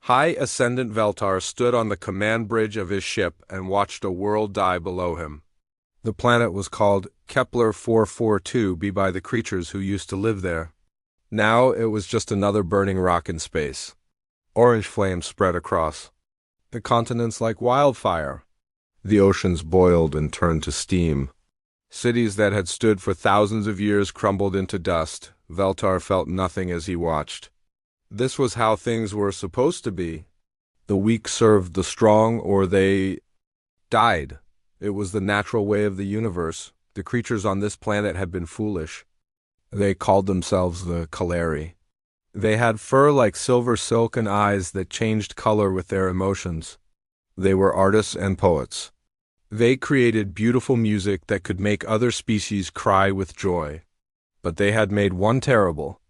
High Ascendant Veltar stood on the command bridge of his ship and watched a world die below him. The planet was called Kepler 442b by the creatures who used to live there. Now it was just another burning rock in space. Orange flames spread across the continents like wildfire. The oceans boiled and turned to steam. Cities that had stood for thousands of years crumbled into dust. Veltar felt nothing as he watched. This was how things were supposed to be. The weak served the strong, or they died. It was the natural way of the universe. The creatures on this planet had been foolish. They called themselves the Kaleri. They had fur like silver silk and eyes that changed color with their emotions. They were artists and poets. They created beautiful music that could make other species cry with joy. But they had made one terrible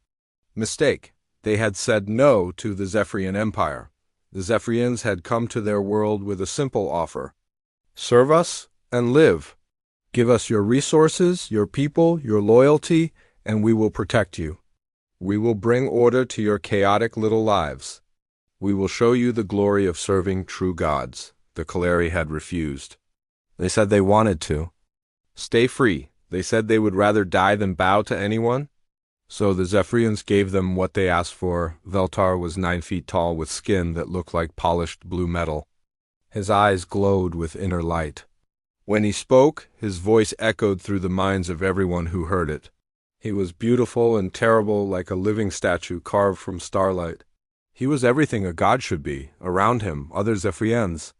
mistake. They had said no to the Zephyrian Empire. The Zephyrians had come to their world with a simple offer. Serve us and live. Give us your resources, your people, your loyalty, and we will protect you. We will bring order to your chaotic little lives. We will show you the glory of serving true gods. The Kaleri had refused. They said they wanted to stay free. They said they would rather die than bow to anyone. So the Zephyrians gave them what they asked for. Veltar was 9 feet tall with skin that looked like polished blue metal. His eyes glowed with inner light. When he spoke, his voice echoed through the minds of everyone who heard it. He was beautiful and terrible like a living statue carved from starlight. He was everything a god should be. Around him, other Zephyrians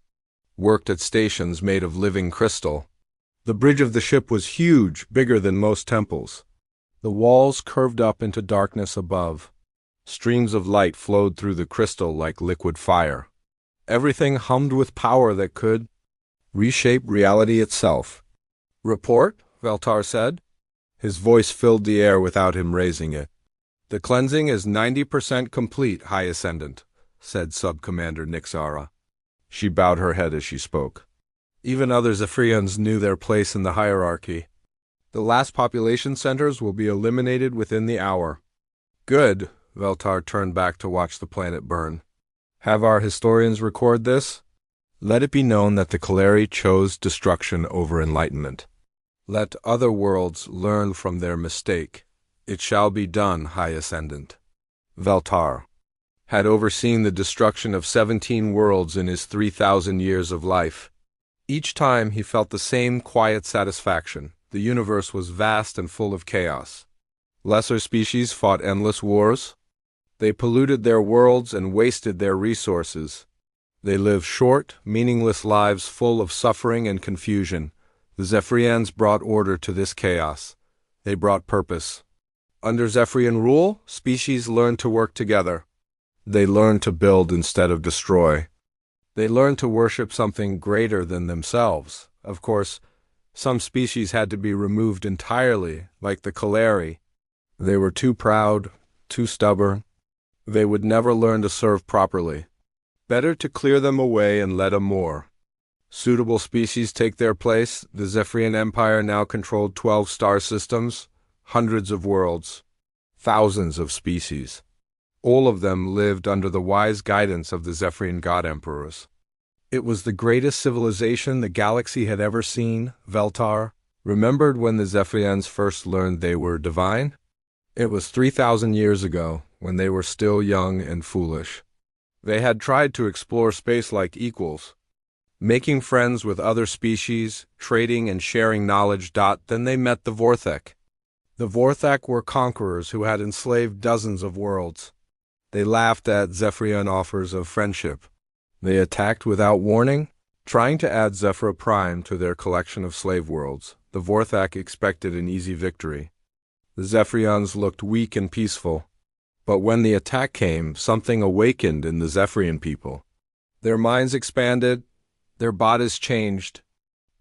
worked at stations made of living crystal. The bridge of the ship was huge, bigger than most temples. The walls curved up into darkness above. Streams of light flowed through the crystal like liquid fire. Everything hummed with power that could reshape reality itself. Report, Veltar said. His voice filled the air without him raising it. The cleansing is 90% complete, High Ascendant, said Sub-Commander Nixara. She bowed her head as she spoke. Even other Zephyrians knew their place in the hierarchy. The last population centers will be eliminated within the hour. Good, Veltar turned back to watch the planet burn. Have our historians record this? Let it be known that the Kaleri chose destruction over enlightenment. Let other worlds learn from their mistake. It shall be done, High Ascendant. Veltar had overseen the destruction of 17 worlds in his 3,000 years of life. Each time he felt the same quiet satisfaction. The universe was vast and full of chaos. Lesser species fought endless wars. They polluted their worlds and wasted their resources. They lived short, meaningless lives full of suffering and confusion. The Zephyrians brought order to this chaos. They brought purpose. Under Zephyrian rule, species learned to work together. They learned to build instead of destroy. They learned to worship something greater than themselves. Of course, some species had to be removed entirely, like the Kaleri. They were too proud, too stubborn. They would never learn to serve properly. Better to clear them away and let more suitable species take their place. The Zephyrian Empire now controlled 12 star systems, hundreds of worlds, thousands of species. All of them lived under the wise guidance of the Zephyrian God Emperors. It was the greatest civilization the galaxy had ever seen. Veltar remembered when the Zephyrians first learned they were divine. It was 3,000 years ago, when they were still young and foolish. They had tried to explore space like equals, making friends with other species, trading and sharing knowledge. Then they met the Vorthek. The Vorthek were conquerors who had enslaved dozens of worlds. They laughed at Zephyrian offers of friendship. They attacked without warning, trying to add Zephyr Prime to their collection of slave worlds. The Vorthek expected an easy victory. The Zephyrians looked weak and peaceful. But when the attack came, something awakened in the Zephyrian people. Their minds expanded, their bodies changed.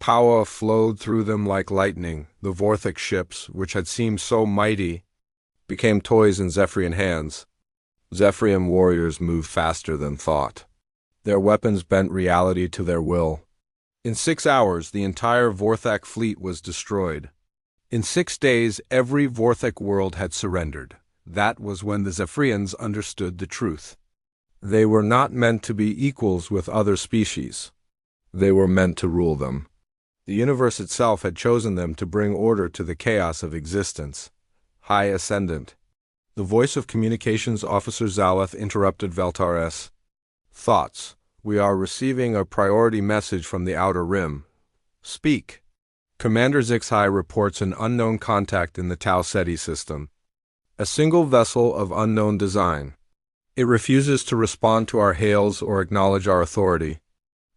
Power flowed through them like lightning. The Vorthek ships, which had seemed so mighty, became toys in Zephyrian hands. Zephyrian warriors moved faster than thought. Their weapons bent reality to their will. In 6 hours, the entire Vorthek fleet was destroyed. In 6 days, every Vorthek world had surrendered. That was when the Zephyrians understood the truth. They were not meant to be equals with other species. They were meant to rule them. The universe itself had chosen them to bring order to the chaos of existence. High Ascendant. The voice of Communications Officer Zaleth interrupted Veltar's thoughts. We are receiving a priority message from the Outer Rim. Speak. Commander Zixai reports an unknown contact in the Tau Ceti system. A single vessel of unknown design. It refuses to respond to our hails or acknowledge our authority.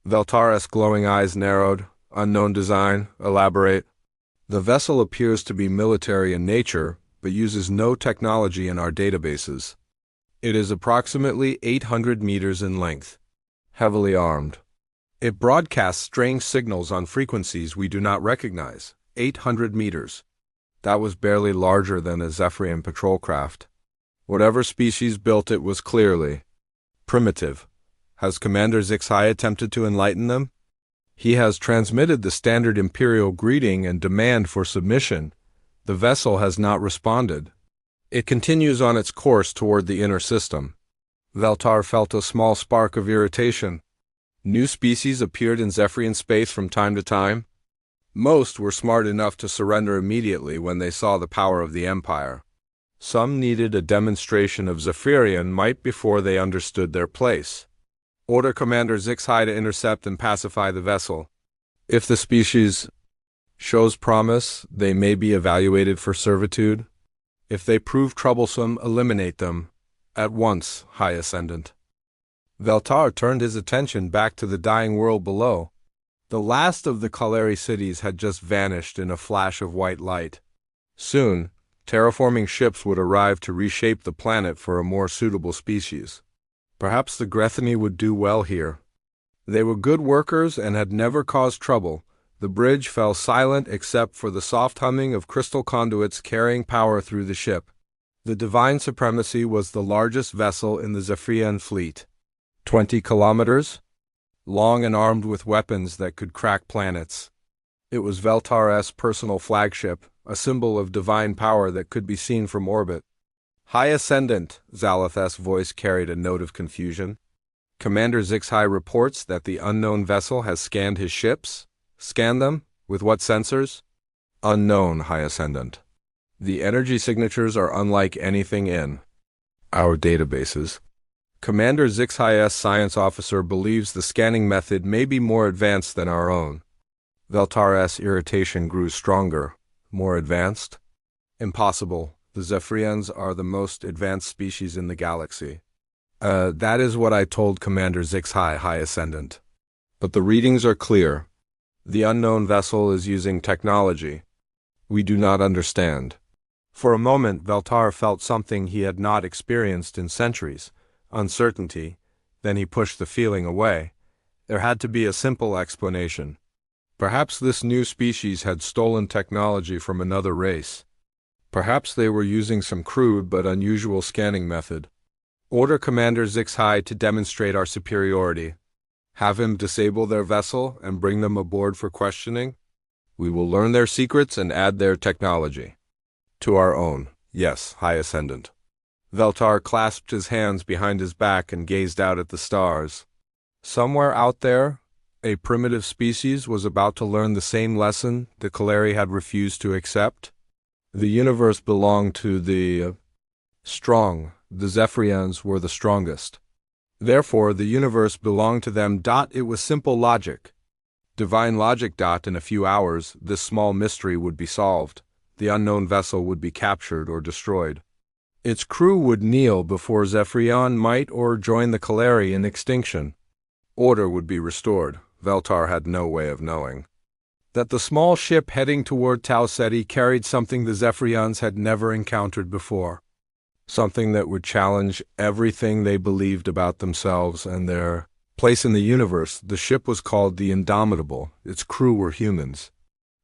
Veltar's glowing eyes narrowed. Unknown design. Elaborate. The vessel appears to be military in nature, but uses no technology in our databases. It is approximately 800 meters in length. Heavily armed. It broadcasts strange signals on frequencies we do not recognize. 800 meters. That was barely larger than a Zephyrian patrol craft. Whatever species built it was clearly primitive. Has Commander Zixai attempted to enlighten them? He has transmitted the standard Imperial greeting and demand for submission. The vessel has not responded. It continues on its course toward the inner system. Veltar felt a small spark of irritation. New species appeared in Zephyrian space from time to time. Most were smart enough to surrender immediately when they saw the power of the Empire. Some needed a demonstration of Zephyrian might before they understood their place. Order Commander Zixai to intercept and pacify the vessel. If the species shows promise, they may be evaluated for servitude. If they prove troublesome, eliminate them. At once, High Ascendant. Veltar turned his attention back to the dying world below. The last of the Kaleri cities had just vanished in a flash of white light. Soon, terraforming ships would arrive to reshape the planet for a more suitable species. Perhaps the Grethani would do well here. They were good workers and had never caused trouble. The bridge fell silent except for the soft humming of crystal conduits carrying power through the ship. The Divine Supremacy was the largest vessel in the Zephyrian fleet. 20 kilometers? Long and armed with weapons that could crack planets. It was Veltar's personal flagship, a symbol of divine power that could be seen from orbit. High Ascendant, Zaleth's voice carried a note of confusion. Commander Zixai reports that the unknown vessel has scanned his ships. Scanned them? With what sensors? Unknown, High Ascendant. The energy signatures are unlike anything in our databases. Commander Zixai's science officer believes the scanning method may be more advanced than our own. Veltar's irritation grew stronger. More advanced? Impossible. The Zephyrians are the most advanced species in the galaxy. That is what I told Commander Zixai, High Ascendant. But the readings are clear. The unknown vessel is using technology we do not understand. For a moment, Veltar felt something he had not experienced in centuries. Uncertainty. Then he pushed the feeling away. There had to be a simple explanation. Perhaps this new species had stolen technology from another race. Perhaps they were using some crude but unusual scanning method. Order Commander Zixai to demonstrate our superiority. Have him disable their vessel and bring them aboard for questioning. We will learn their secrets and add their technology to our own. Yes, High Ascendant. Veltar clasped his hands behind his back and gazed out at the stars. Somewhere out there, a primitive species was about to learn the same lesson the Kaleri had refused to accept. The universe belonged to the strong. The Zephyrians were the strongest. Therefore, the universe belonged to them. It was simple logic. Divine logic. In a few hours, this small mystery would be solved. The unknown vessel would be captured or destroyed. Its crew would kneel before Zephyrian might or join the Kaleri in extinction. Order would be restored. Veltar had no way of knowing that the small ship heading toward Tau Ceti carried something the Zephyrians had never encountered before. Something that would challenge everything they believed about themselves and their place in the universe. The ship was called the Indomitable. Its crew were humans.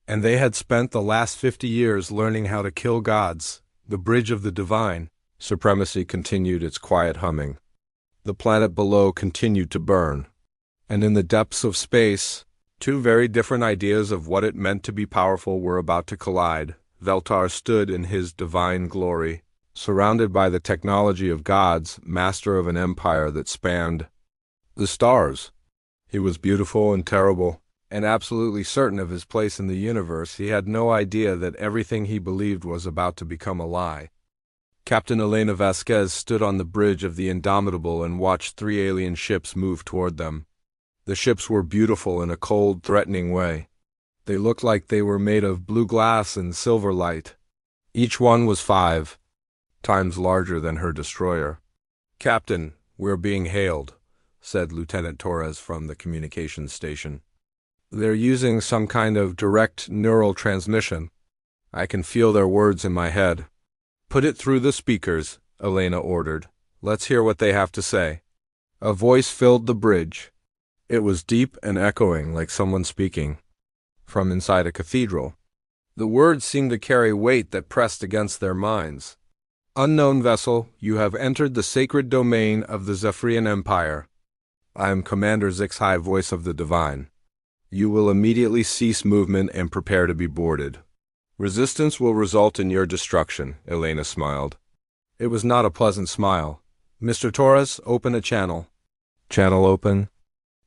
And they had spent the last 50 years learning how to kill gods. The bridge of the divine supremacy continued its quiet humming. The planet below continued to burn. And in the depths of space, two very different ideas of what it meant to be powerful were about to collide. Veltar stood in his divine glory, surrounded by the technology of gods, master of an empire that spanned the stars. He was beautiful and terrible, and absolutely certain of his place in the universe. He had no idea that everything he believed was about to become a lie. Captain Elena Vasquez stood on the bridge of the Indomitable and watched 3 alien ships move toward them. The ships were beautiful in a cold, threatening way. They looked like they were made of blue glass and silver light. Each one was 5 times larger than her destroyer. "Captain, we're being hailed," said Lieutenant Torres from the communications station. "They're using some kind of direct neural transmission. I can feel their words in my head." "Put it through the speakers," Elena ordered. "Let's hear what they have to say." A voice filled the bridge. It was deep and echoing, like someone speaking from inside a cathedral. The words seemed to carry weight that pressed against their minds. "Unknown vessel, you have entered the sacred domain of the Zephyrian Empire. I am Commander SCI-FI, voice of the divine. You will immediately cease movement and prepare to be boarded. Resistance will result in your destruction," Elena smiled. It was not a pleasant smile. "Mr. Torres, open a channel." "Channel open."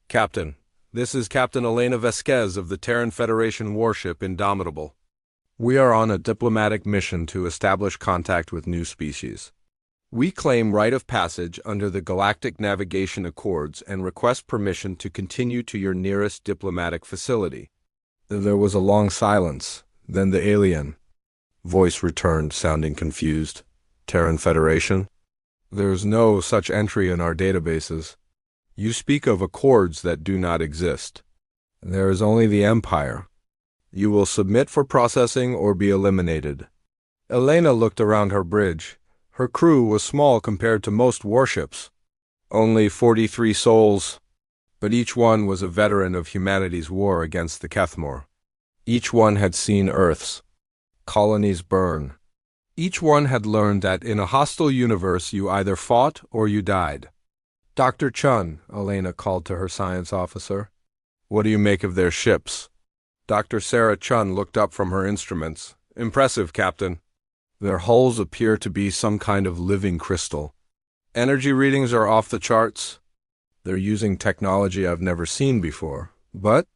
"Captain, this is Captain Elena Vasquez of the Terran Federation warship Indomitable. We are on a diplomatic mission to establish contact with new species. We claim right of passage under the Galactic Navigation Accords and request permission to continue to your nearest diplomatic facility." There was a long silence. Then the alien voice returned, sounding confused. "Terran Federation? There's no such entry in our databases. You speak of accords that do not exist. There is only the Empire. You will submit for processing or be eliminated." Elena looked around her bridge. Her crew was small compared to most warships. Only 43 souls, but each one was a veteran of humanity's war against the Kethmor. Each one had seen Earth's colonies burn. Each one had learned that in a hostile universe you either fought or you died. "Dr. Chun," Elena called to her science officer. "What do you make of their ships?" Dr. Sarah Chun looked up from her instruments. "Impressive, Captain. Their hulls appear to be some kind of living crystal. Energy readings are off the charts. They're using technology I've never seen before. But—"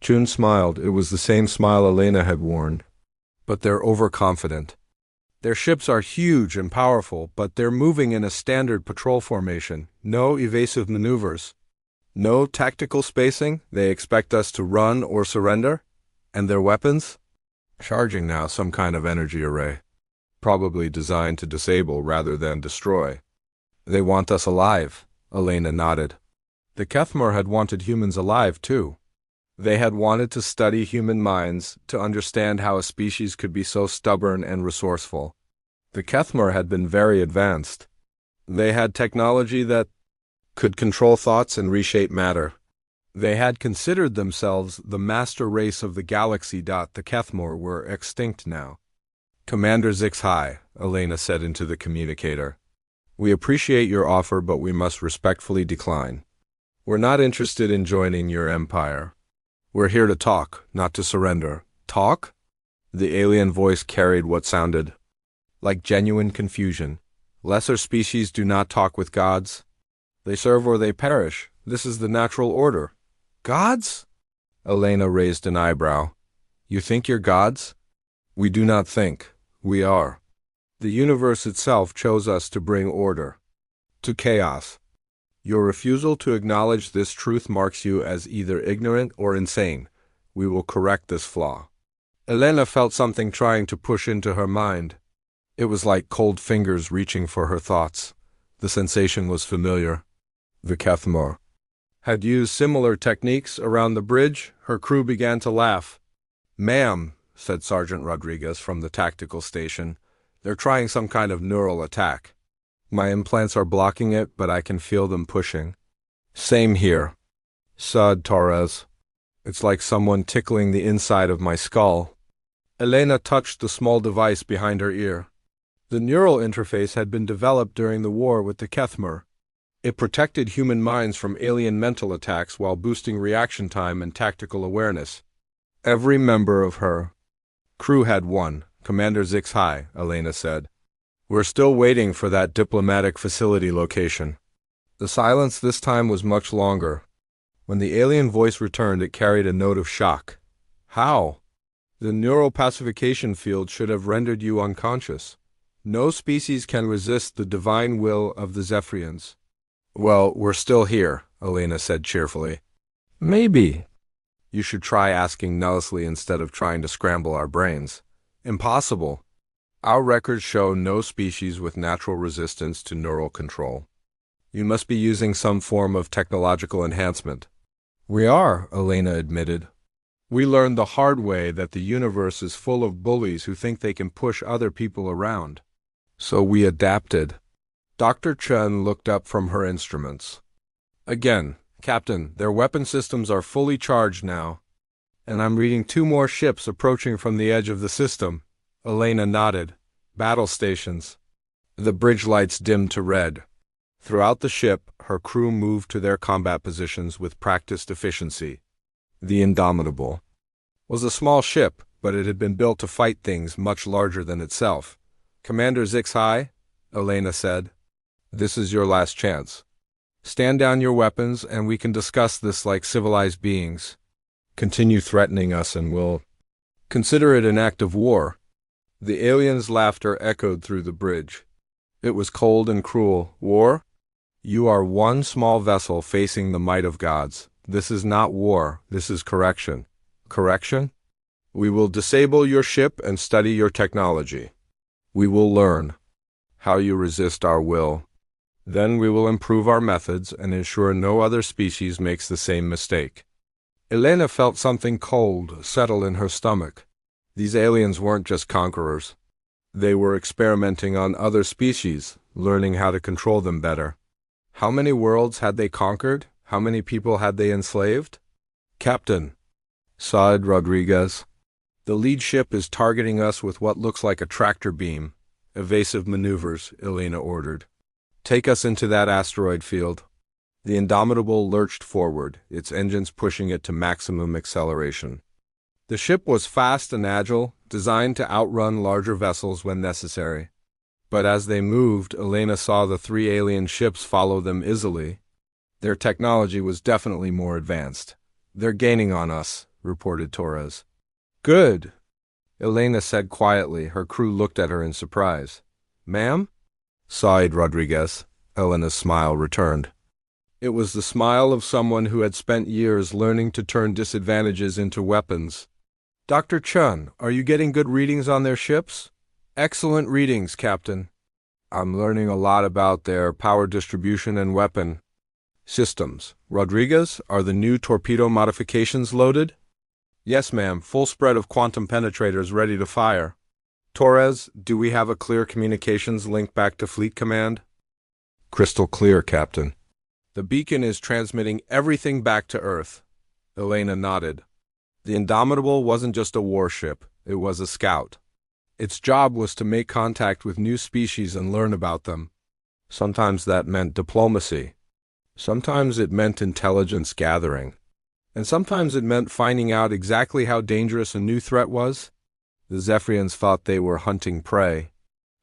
Chun smiled. It was the same smile Elena had worn. "But they're overconfident. Their ships are huge and powerful, but they're moving in a standard patrol formation. No evasive maneuvers. No tactical spacing. They expect us to run or surrender. And their weapons? Charging now, some kind of energy array. Probably designed to disable rather than destroy. They want us alive," Elena nodded. The Kethmor had wanted humans alive, too. They had wanted to study human minds, to understand how a species could be so stubborn and resourceful. The Kethmor had been very advanced. They had technology that could control thoughts and reshape matter. They had considered themselves the master race of the galaxy. The Kethmor were extinct now. "Commander SCI-FI," Elena said into the communicator. "We appreciate your offer, but we must respectfully decline. We're not interested in joining your empire. We're here to talk, not to surrender." "Talk?" The alien voice carried what sounded like genuine confusion. "Lesser species do not talk with gods. They serve or they perish. This is the natural order." "Gods?" Elena raised an eyebrow. "You think you're gods?" "We do not think. We are. The universe itself chose us to bring order to chaos. Your refusal to acknowledge this truth marks you as either ignorant or insane. We will correct this flaw." Elena felt something trying to push into her mind. It was like cold fingers reaching for her thoughts. The sensation was familiar. The Kethmor had used similar techniques around the bridge. Her crew began to laugh. "Ma'am," said Sergeant Rodriguez from the tactical station, "they're trying some kind of neural attack. My implants are blocking it, but I can feel them pushing." "Same here," said Torres. "It's like someone tickling the inside of my skull." Elena touched the small device behind her ear. The neural interface had been developed during the war with the Kethmor. It protected human minds from alien mental attacks while boosting reaction time and tactical awareness. Every member of her crew had one. "Commander SCI-FI," Elena said. We're still waiting for that diplomatic facility location. The silence this time was much longer. When the alien voice returned, it carried a note of shock. How? The neuropacification field should have rendered you unconscious. No species can resist the divine will of the Zephyrians. Well, we're still here, Elena said cheerfully. Maybe. You should try asking Nellisley instead of trying to scramble our brains. Impossible. Our records show no species with natural resistance to neural control. You must be using some form of technological enhancement. We are, Elena admitted. We learned the hard way that the universe is full of bullies who think they can push other people around. So we adapted. Dr. Chen looked up from her instruments. Again, Captain, their weapon systems are fully charged now. And I'm reading 2 more ships approaching from the edge of the system. Elena nodded. Battle stations. The bridge lights dimmed to red. Throughout the ship, her crew moved to their combat positions with practiced efficiency. The Indomitable was a small ship, but it had been built to fight things much larger than itself. Commander SCI-FI, Elena said, this is your last chance. Stand down your weapons and we can discuss this like civilized beings. Continue threatening us and we'll consider it an act of war. The alien's laughter echoed through the bridge. It was cold and cruel. War? You are one small vessel facing the might of gods. This is not war, this is correction. Correction? We will disable your ship and study your technology. We will learn how you resist our will. Then we will improve our methods and ensure no other species makes the same mistake. Elena felt something cold settle in her stomach. These aliens weren't just conquerors. They were experimenting on other species, learning how to control them better. How many worlds had they conquered? How many people had they enslaved? Captain, sighed Rodriguez. The lead ship is targeting us with what looks like a tractor beam. Evasive maneuvers, Elena ordered. Take us into that asteroid field. The Indomitable lurched forward, its engines pushing it to maximum acceleration. The ship was fast and agile, designed to outrun larger vessels when necessary. But as they moved, Elena saw the 3 alien ships follow them easily. Their technology was definitely more advanced. They're gaining on us, reported Torres. Good, Elena said quietly. Her crew looked at her in surprise. Ma'am? Sighed Rodriguez. Elena's smile returned. It was the smile of someone who had spent years learning to turn disadvantages into weapons. Dr. Chen, are you getting good readings on their ships? Excellent readings, Captain. I'm learning a lot about their power distribution and weapon systems. Rodriguez, are the new torpedo modifications loaded? Yes, ma'am. Full spread of quantum penetrators ready to fire. Torres, do we have a clear communications link back to Fleet Command? Crystal clear, Captain. The beacon is transmitting everything back to Earth. Elena nodded. The Indomitable wasn't just a warship, it was a scout. Its job was to make contact with new species and learn about them. Sometimes that meant diplomacy. Sometimes it meant intelligence gathering. And sometimes it meant finding out exactly how dangerous a new threat was. The Zephyrians thought they were hunting prey.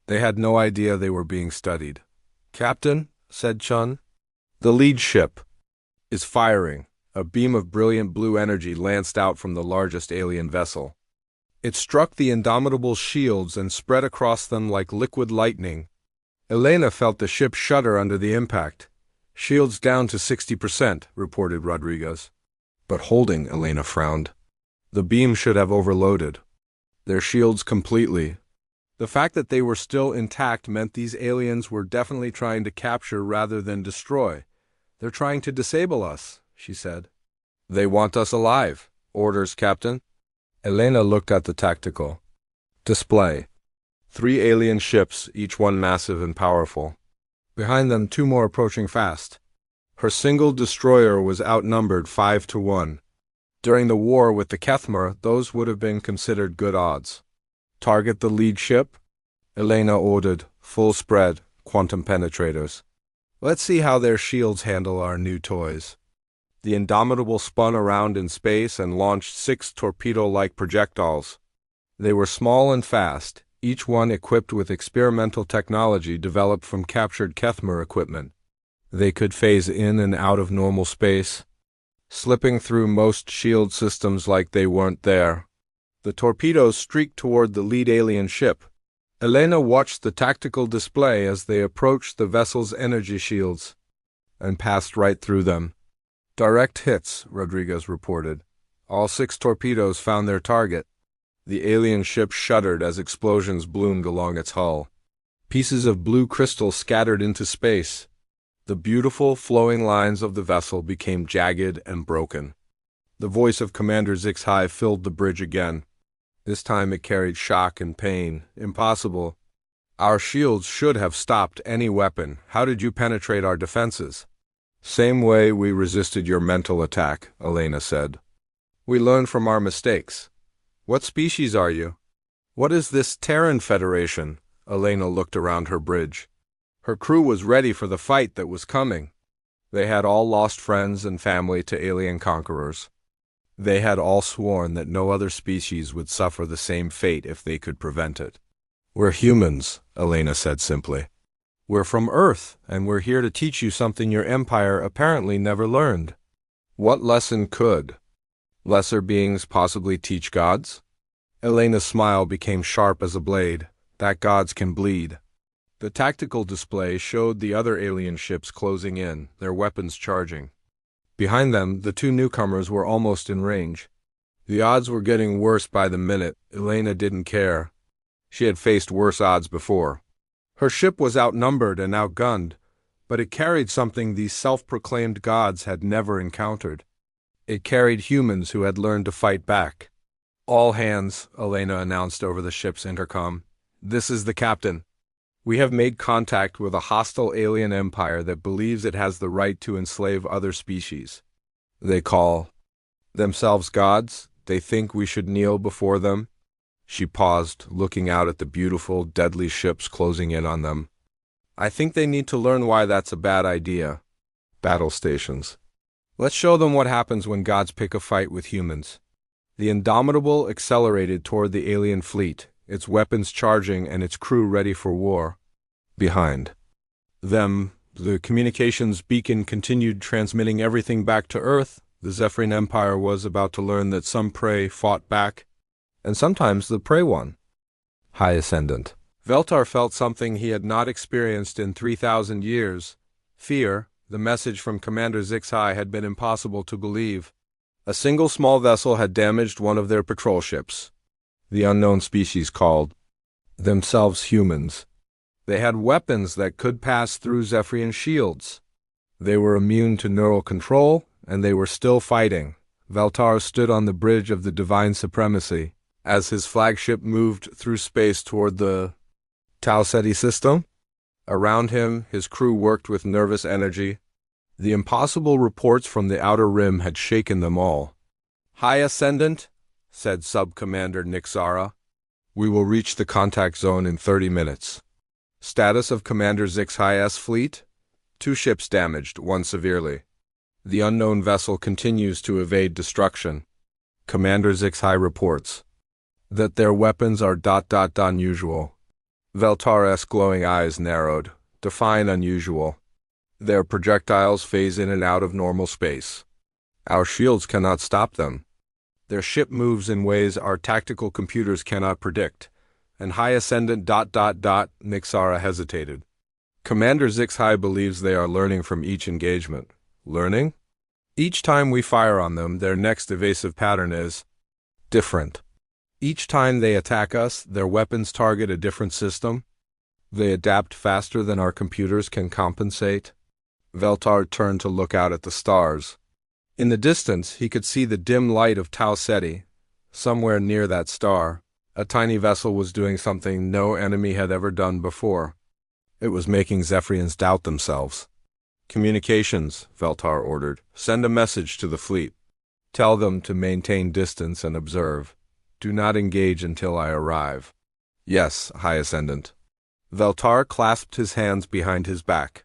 They had no idea they were being studied. Captain, said Chun, the lead ship is firing. A beam of brilliant blue energy lanced out from the largest alien vessel. It struck the Indomitable's shields and spread across them like liquid lightning. Elena felt the ship shudder under the impact. Shields down to 60%, reported Rodriguez. But holding, Elena frowned. The beam should have overloaded. Their shields completely. The fact that they were still intact meant these aliens were definitely trying to capture rather than destroy. They're trying to disable us, she said. They want us alive. Orders, Captain. Elena looked at the tactical display. 3 alien ships, each one massive and powerful. Behind them, 2 more approaching fast. Her single destroyer was outnumbered 5-1. During the war with the Kethmer, those would have been considered good odds. Target the lead ship? Elena ordered. Full spread, quantum penetrators. Let's see how their shields handle our new toys. The Indomitable spun around in space and launched 6 torpedo-like projectiles. They were small and fast, each one equipped with experimental technology developed from captured Kethmer equipment. They could phase in and out of normal space, slipping through most shield systems like they weren't there. The torpedoes streaked toward the lead alien ship. Elena watched the tactical display as they approached the vessel's energy shields and passed right through them. Direct hits, Rodriguez reported. All 6 torpedoes found their target. The alien ship shuddered as explosions bloomed along its hull. Pieces of blue crystal scattered into space. The beautiful, flowing lines of the vessel became jagged and broken. The voice of Commander SCI-FI filled the bridge again. This time it carried shock and pain. Impossible. Our shields should have stopped any weapon. How did you penetrate our defenses? Same way we resisted your mental attack, Elena said. We learned from our mistakes. What species are you? What is this Terran Federation? Elena looked around her bridge. Her crew was ready for the fight that was coming. They had all lost friends and family to alien conquerors. They had all sworn that no other species would suffer the same fate if they could prevent it. We're humans, Elena said simply. We're from Earth, and we're here to teach you something your empire apparently never learned. What lesson could lesser beings possibly teach gods? Elena's smile became sharp as a blade. That gods can bleed. The tactical display showed the other alien ships closing in, their weapons charging. Behind them, the 2 newcomers were almost in range. The odds were getting worse by the minute. Elena didn't care. She had faced worse odds before. Her ship was outnumbered and outgunned, but it carried something these self-proclaimed gods had never encountered. It carried humans who had learned to fight back. All hands, Elena announced over the ship's intercom. This is the captain. We have made contact with a hostile alien empire that believes it has the right to enslave other species. They call themselves gods. They think we should kneel before them. She paused, looking out at the beautiful, deadly ships closing in on them. I think they need to learn why that's a bad idea. Battle stations. Let's show them what happens when gods pick a fight with humans. The Indomitable accelerated toward the alien fleet, its weapons charging and its crew ready for war. Behind them, the communications beacon continued transmitting everything back to Earth. The Zephyrian Empire was about to learn that some prey fought back, and sometimes the prey won. High Ascendant. Veltar felt something he had not experienced in 3,000 years. Fear. The message from Commander SCI-FI had been impossible to believe. A single small vessel had damaged one of their patrol ships. The unknown species called themselves humans. They had weapons that could pass through Zephyrian shields. They were immune to neural control, and they were still fighting. Veltar stood on the bridge of the Divine Supremacy as his flagship moved through space toward the Tau Ceti system. Around him, his crew worked with nervous energy. The impossible reports from the Outer Rim had shaken them all. High Ascendant, said Sub-Commander Nixara. We will reach the contact zone in 30 minutes. Status of Commander SCI-Fi's fleet? 2 ships damaged, 1 severely. The unknown vessel continues to evade destruction. Commander SCI-Fi reports that their weapons are ... unusual. Veltar's glowing eyes narrowed. Define unusual. Their projectiles phase in and out of normal space. Our shields cannot stop them. Their ship moves in ways our tactical computers cannot predict. And High Ascendant ... Nixara hesitated. Commander SCI-Fi believes they are learning from each engagement. Learning? Each time we fire on them, their next evasive pattern is different. Each time they attack us, their weapons target a different system. They adapt faster than our computers can compensate. Veltar turned to look out at the stars. In the distance, he could see the dim light of Tau Ceti. Somewhere near that star, a tiny vessel was doing something no enemy had ever done before. It was making Zephyrians doubt themselves. Communications, Veltar ordered. Send a message to the fleet. Tell them to maintain distance and observe. Do not engage until I arrive. Yes, High Ascendant. Veltar clasped his hands behind his back.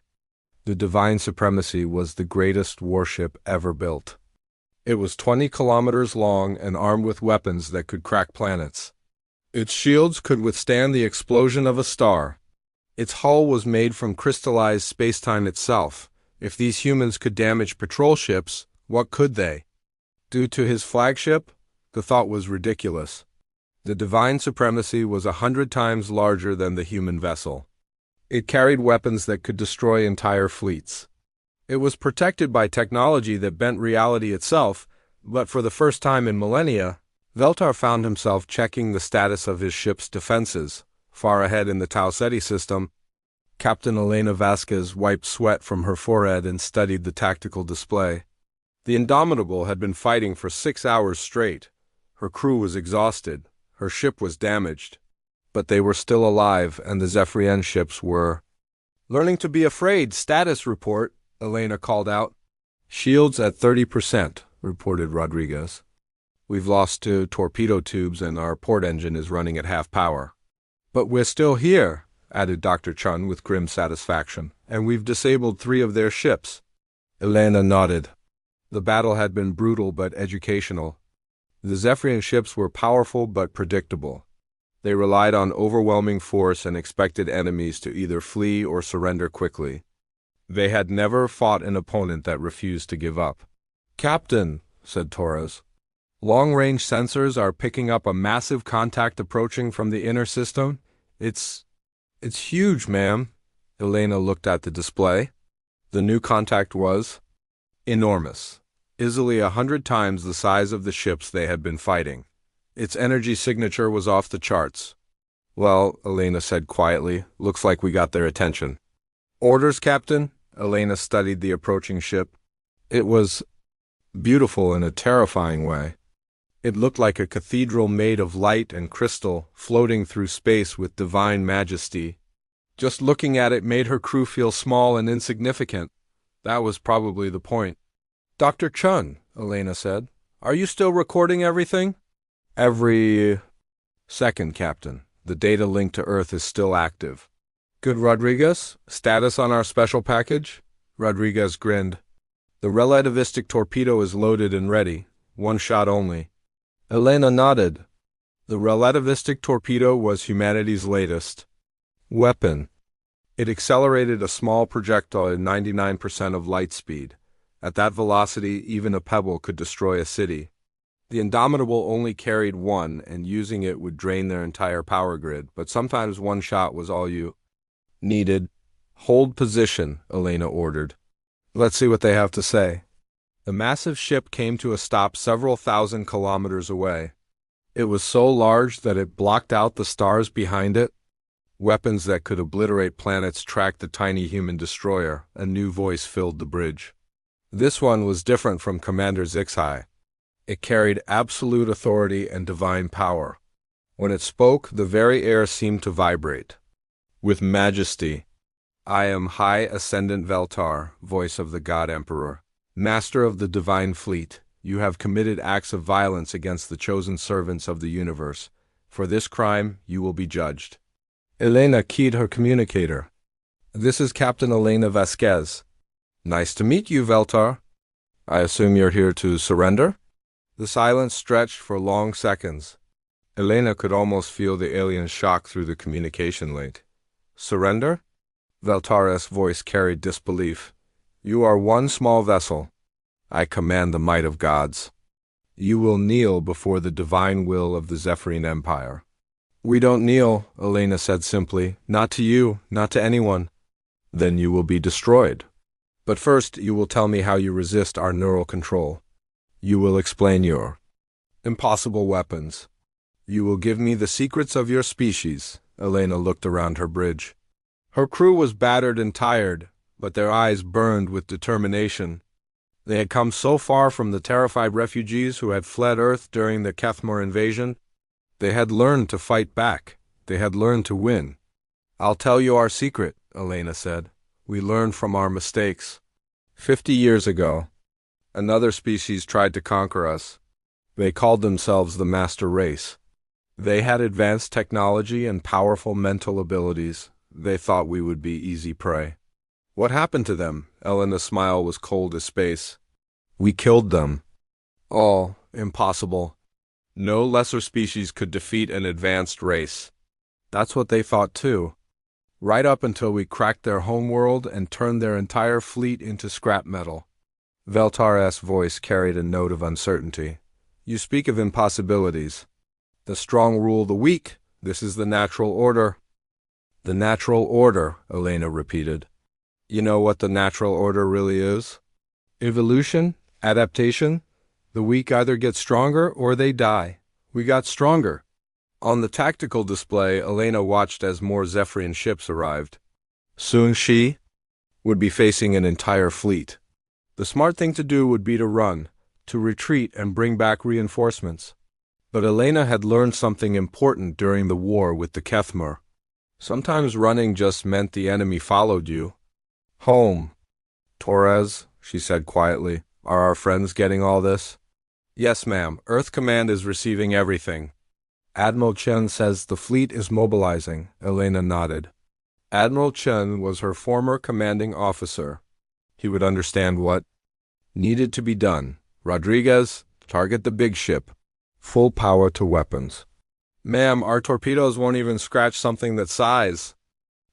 The Divine Supremacy was the greatest warship ever built. It was 20 kilometers long and armed with weapons that could crack planets. Its shields could withstand the explosion of a star. Its hull was made from crystallized spacetime itself. If these humans could damage patrol ships, what could they? Due to his flagship, the thought was ridiculous. The divine supremacy was 100 times larger than the human vessel. It carried weapons that could destroy entire fleets. It was protected by technology that bent reality itself, but for the first time in millennia, Veltar found himself checking the status of his ship's defenses. Far ahead in the Tau Ceti system, Captain Elena Vasquez wiped sweat from her forehead and studied the tactical display. The Indomitable had been fighting for 6 hours straight. Her crew was exhausted. Her ship was damaged. But they were still alive, and the Zephyrian ships were. "Learning to be afraid, status report," Elena called out. "Shields at 30%, reported Rodriguez. "We've lost 2 torpedo tubes and our port engine is running at half power." "But we're still here," added Dr. Chun with grim satisfaction, "and we've disabled 3 of their ships." Elena nodded. The battle had been brutal but educational. The Zephyrian ships were powerful but predictable. They relied on overwhelming force and expected enemies to either flee or surrender quickly. They had never fought an opponent that refused to give up. "Captain," said Torres, "long-range sensors are picking up a massive contact approaching from the inner system. It's huge, ma'am." Elena looked at the display. The new contact was enormous, easily 100 times the size of the ships they had been fighting. Its energy signature was off the charts. "Well," Elena said quietly, "looks like we got their attention." "Orders, Captain?" Elena studied the approaching ship. It was beautiful in a terrifying way. It looked like a cathedral made of light and crystal, floating through space with divine majesty. Just looking at it made her crew feel small and insignificant. That was probably the point. "Dr. Chun," Elena said, "are you still recording everything?" "Every second, Captain. The data link to Earth is still active." "Good, Rodriguez. Status on our special package?" Rodriguez grinned. "The relativistic torpedo is loaded and ready. 1 shot only." Elena nodded. The relativistic torpedo was humanity's latest weapon. It accelerated a small projectile at 99% of light speed. At that velocity, even a pebble could destroy a city. The Indomitable only carried 1, and using it would drain their entire power grid, but sometimes 1 shot was all you needed. "Hold position," Elena ordered. "Let's see what they have to say." The massive ship came to a stop several thousand kilometers away. It was so large that it blocked out the stars behind it. Weapons that could obliterate planets tracked the tiny human destroyer. A new voice filled the bridge. This one was different from Commander SCI-FI. It carried absolute authority and divine power. When it spoke, the very air seemed to vibrate. With majesty. "I am High Ascendant Veltar, voice of the God Emperor. Master of the divine fleet, you have committed acts of violence against the chosen servants of the universe. For this crime, you will be judged." Elena keyed her communicator. "This is Captain Elena Vasquez." "Nice to meet you, Veltar. I assume you're here to surrender?" The silence stretched for long seconds. Elena could almost feel the alien shock through the communication link. "Surrender?" Veltar's voice carried disbelief. "You are one small vessel. I command the might of gods. You will kneel before the divine will of the Zephyrian Empire." "We don't kneel," Elena said simply. "Not to you, not to anyone." "Then you will be destroyed. But first you will tell me how you resist our neural control. You will explain your impossible weapons. You will give me the secrets of your species." Elena looked around her bridge. Her crew was battered and tired, but their eyes burned with determination. They had come so far from the terrified refugees who had fled Earth during the Kethmar invasion. They had learned to fight back. They had learned to win. "I'll tell you our secret," Elena said. "We learned from our mistakes. 50 years ago, another species tried to conquer us. They called themselves the Master Race. They had advanced technology and powerful mental abilities. They thought we would be easy prey." "What happened to them?" Elena's smile was cold as space. "We killed them." "Oh, impossible." No lesser species could defeat an advanced race. That's what they thought too. Right up until we cracked their homeworld and turned their entire fleet into scrap metal. Veltar's voice carried a note of uncertainty. You speak of impossibilities. The strong rule the weak. This is the natural order. The natural order, Elena repeated. You know what the natural order really is? Evolution? Adaptation? The weak either get stronger or they die. We got stronger. On the tactical display, Elena watched as more Zephyrian ships arrived. Soon she would be facing an entire fleet. The smart thing to do would be to run, to retreat and bring back reinforcements. But Elena had learned something important during the war with the Kethmer. Sometimes running just meant the enemy followed you. Home. Torres, she said quietly, are our friends getting all this? Yes, ma'am. Earth Command is receiving everything. Admiral Chen says the fleet is mobilizing, Elena nodded. Admiral Chen was her former commanding officer. He would understand what needed to be done. Rodriguez, target the big ship. Full power to weapons. Ma'am, our torpedoes won't even scratch something that size.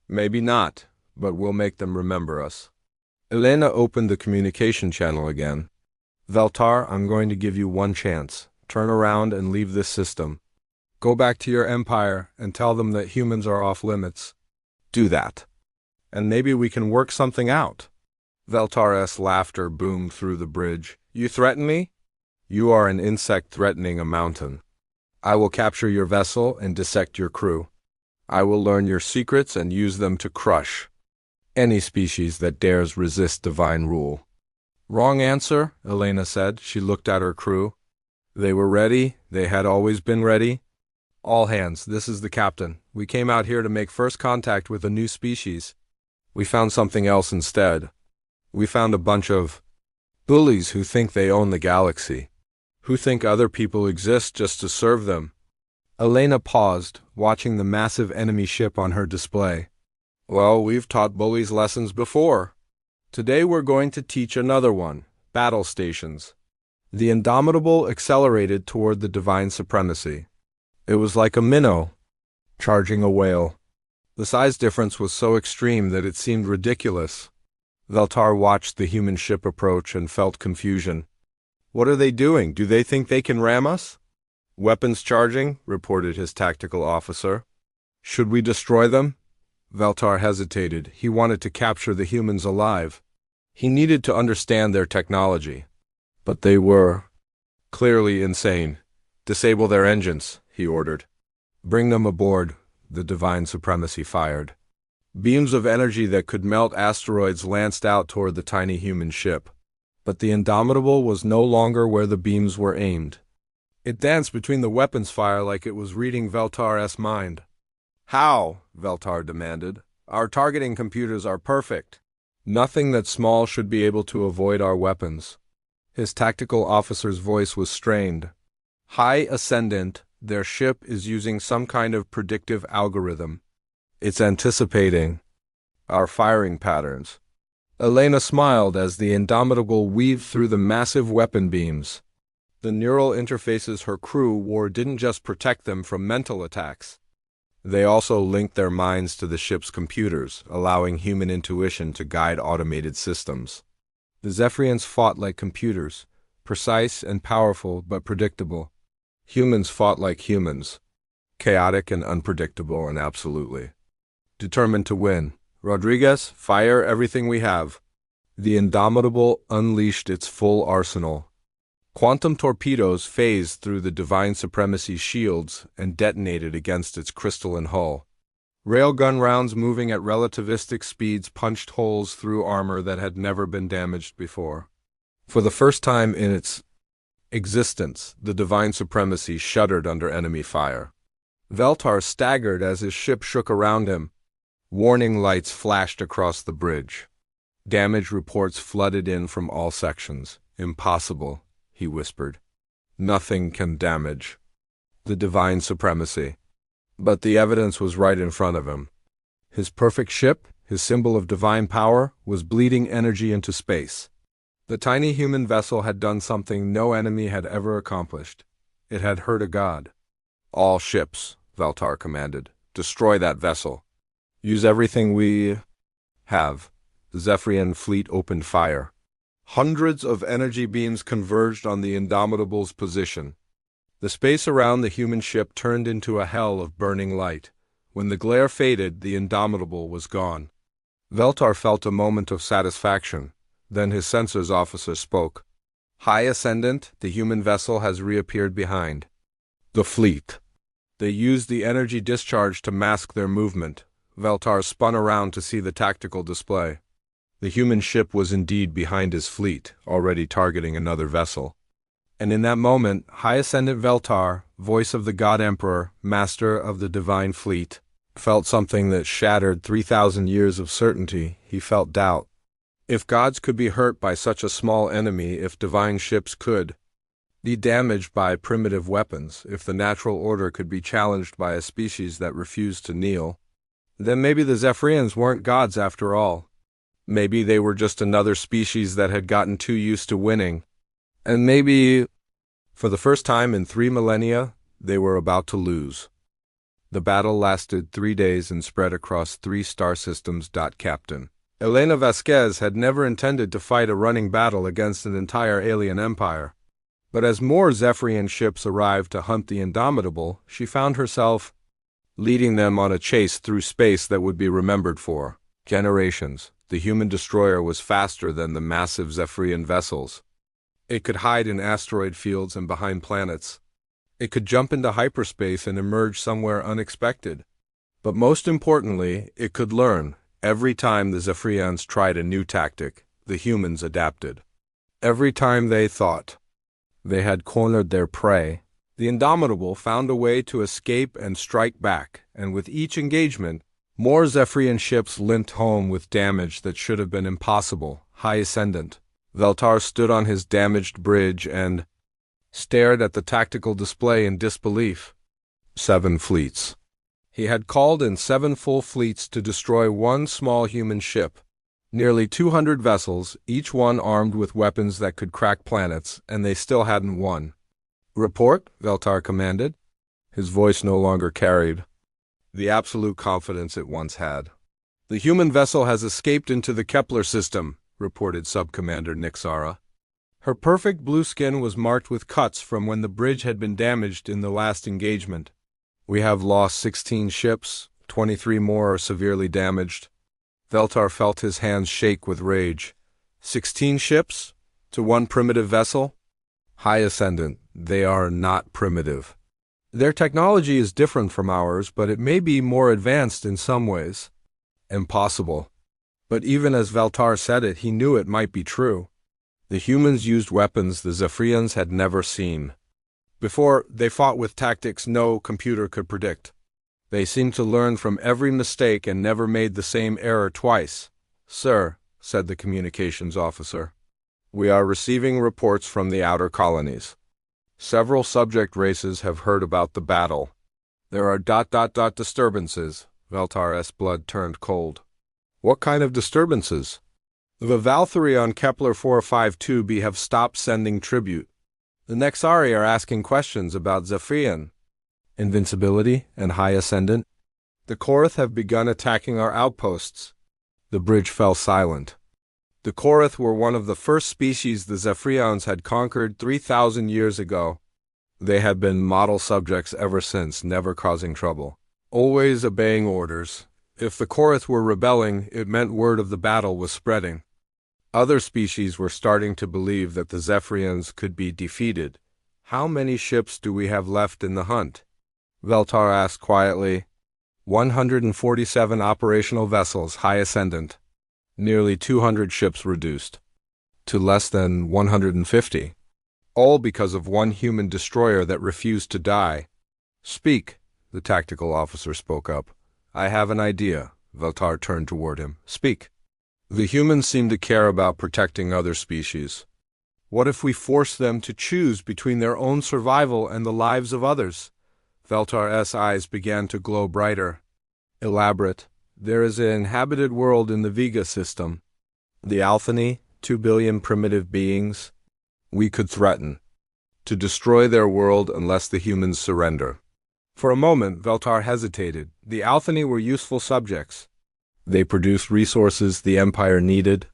Maybe not, but we'll make them remember us. Elena opened the communication channel again. Veltar, I'm going to give you one chance. Turn around and leave this system. Go back to your empire and tell them that humans are off limits. Do that. And maybe we can work something out. Veltar's laughter boomed through the bridge. You threaten me? You are an insect threatening a mountain. I will capture your vessel and dissect your crew. I will learn your secrets and use them to crush any species that dares resist divine rule. Wrong answer, Elena said. She looked at her crew. They were ready. They had always been ready. All hands, this is the captain. We came out here to make first contact with a new species. We found something else instead. We found a bunch of bullies who think they own the galaxy, who think other people exist just to serve them. Elena paused, watching the massive enemy ship on her display. Well, we've taught bullies lessons before. Today we're going to teach another one, battle stations. The Indomitable accelerated toward the divine supremacy. It was like a minnow charging a whale. The size difference was so extreme that it seemed ridiculous. Veltar watched the human ship approach and felt confusion. What are they doing? Do they think they can ram us? Weapons charging, reported his tactical officer. Should we destroy them? Veltar hesitated. He wanted to capture the humans alive. He needed to understand their technology. But they were clearly insane. Disable their engines, he ordered. Bring them aboard, the divine supremacy fired. Beams of energy that could melt asteroids lanced out toward the tiny human ship. But the Indomitable was no longer where the beams were aimed. It danced between the weapons fire like it was reading Veltar's mind. How? Veltar demanded. Our targeting computers are perfect. Nothing that small should be able to avoid our weapons. His tactical officer's voice was strained. High Ascendant, their ship is using some kind of predictive algorithm. It's anticipating our firing patterns. Elena smiled as the Indomitable weaved through the massive weapon beams. The neural interfaces her crew wore didn't just protect them from mental attacks. They also linked their minds to the ship's computers, allowing human intuition to guide automated systems. The Zephyrians fought like computers, precise and powerful but predictable. Humans fought like humans, chaotic and unpredictable and absolutely determined to win. Rodriguez, fire everything we have. The Indomitable unleashed its full arsenal. Quantum torpedoes phased through the Divine Supremacy's shields and detonated against its crystalline hull. Railgun rounds moving at relativistic speeds punched holes through armor that had never been damaged before. For the first time in its existence, the Divine Supremacy shuddered under enemy fire. Veltar staggered as his ship shook around him. Warning lights flashed across the bridge. Damage reports flooded in from all sections. Impossible, he whispered. Nothing can damage the Divine Supremacy. But the evidence was right in front of him. His perfect ship, his symbol of divine power, was bleeding energy into space. The tiny human vessel had done something no enemy had ever accomplished. It had heard a god. "All ships," Veltar commanded. "Destroy that vessel. Use everything we have." The Zephyrian fleet opened fire. Hundreds of energy beams converged on the Indomitable's position. The space around the human ship turned into a hell of burning light. When the glare faded, the Indomitable was gone. Veltar felt a moment of satisfaction. Then his sensors officer spoke. "High Ascendant, the human vessel has reappeared behind the fleet." They used the energy discharge to mask their movement. Veltar spun around to see the tactical display. The human ship was indeed behind his fleet, already targeting another vessel. And in that moment, High Ascendant Veltar, voice of the God Emperor, master of the divine fleet, felt something that shattered 3,000 years of certainty. He felt doubt. If gods could be hurt by such a small enemy, if divine ships could be damaged by primitive weapons, if the natural order could be challenged by a species that refused to kneel, then maybe the Zephyrians weren't gods after all. Maybe they were just another species that had gotten too used to winning. And maybe, for the first time in 3 millennia, they were about to lose. The battle lasted 3 days and spread across 3 star systems. Captain Elena Vasquez had never intended to fight a running battle against an entire alien empire. But as more Zephyrian ships arrived to hunt the Indomitable, she found herself leading them on a chase through space that would be remembered for generations. The human destroyer was faster than the massive Zephyrian vessels. It could hide in asteroid fields and behind planets. It could jump into hyperspace and emerge somewhere unexpected. But most importantly, it could learn. Every time the Zephyrians tried a new tactic, the humans adapted. Every time they thought they had cornered their prey, the Indomitable found a way to escape and strike back, and with each engagement, more Zephyrian ships limped home with damage that should have been impossible. High Ascendant Veltar stood on his damaged bridge and stared at the tactical display in disbelief. 7 fleets. He had called in 7 full fleets to destroy one small human ship. Nearly 200 vessels, each one armed with weapons that could crack planets, and they still hadn't won. "Report," Veltar commanded. His voice no longer carried the absolute confidence it once had. "The human vessel has escaped into the Kepler system," reported Subcommander Nixara. Her perfect blue skin was marked with cuts from when the bridge had been damaged in the last engagement. "We have lost 16 ships, 23 more are severely damaged." Veltar felt his hands shake with rage. 16 ships? To one primitive vessel? High Ascendant, they are not primitive. Their technology is different from ours, but it may be more advanced in some ways. Impossible. But even as Veltar said it, he knew it might be true. The humans used weapons the Zephyrians had never seen. Before, they fought with tactics no computer could predict. They seemed to learn from every mistake and never made the same error twice. "Sir," said the communications officer, "we are receiving reports from the outer colonies. Several subject races have heard about the battle. There are ... disturbances." Veltar's blood turned cold. "What kind of disturbances?" "The Valkyrie on Kepler 452b have stopped sending tribute. The Nexari are asking questions about Zephyrian invincibility and High Ascendant. The Korath have begun attacking our outposts." The bridge fell silent. The Korath were one of the first species the Zephyrians had conquered 3,000 years ago. They had been model subjects ever since, never causing trouble, always obeying orders. If the Korath were rebelling, it meant word of the battle was spreading. Other species were starting to believe that the Zephyrians could be defeated. "How many ships do we have left in the hunt?" Veltar asked quietly. 147 operational vessels, High Ascendant. Nearly 200 ships reduced to less than 150. All because of one human destroyer that refused to die. "Speak," the tactical officer spoke up. "I have an idea." Veltar turned toward him. "Speak." "The humans seem to care about protecting other species. What if we force them to choose between their own survival and the lives of others?" Veltar's eyes began to glow brighter. "Elaborate. There is an inhabited world in the Vega system. The Althany, 2 billion primitive beings. We could threaten to to destroy their world unless the humans surrender. For a moment, Veltar hesitated. The Althani were useful subjects. They produced resources the Empire needed.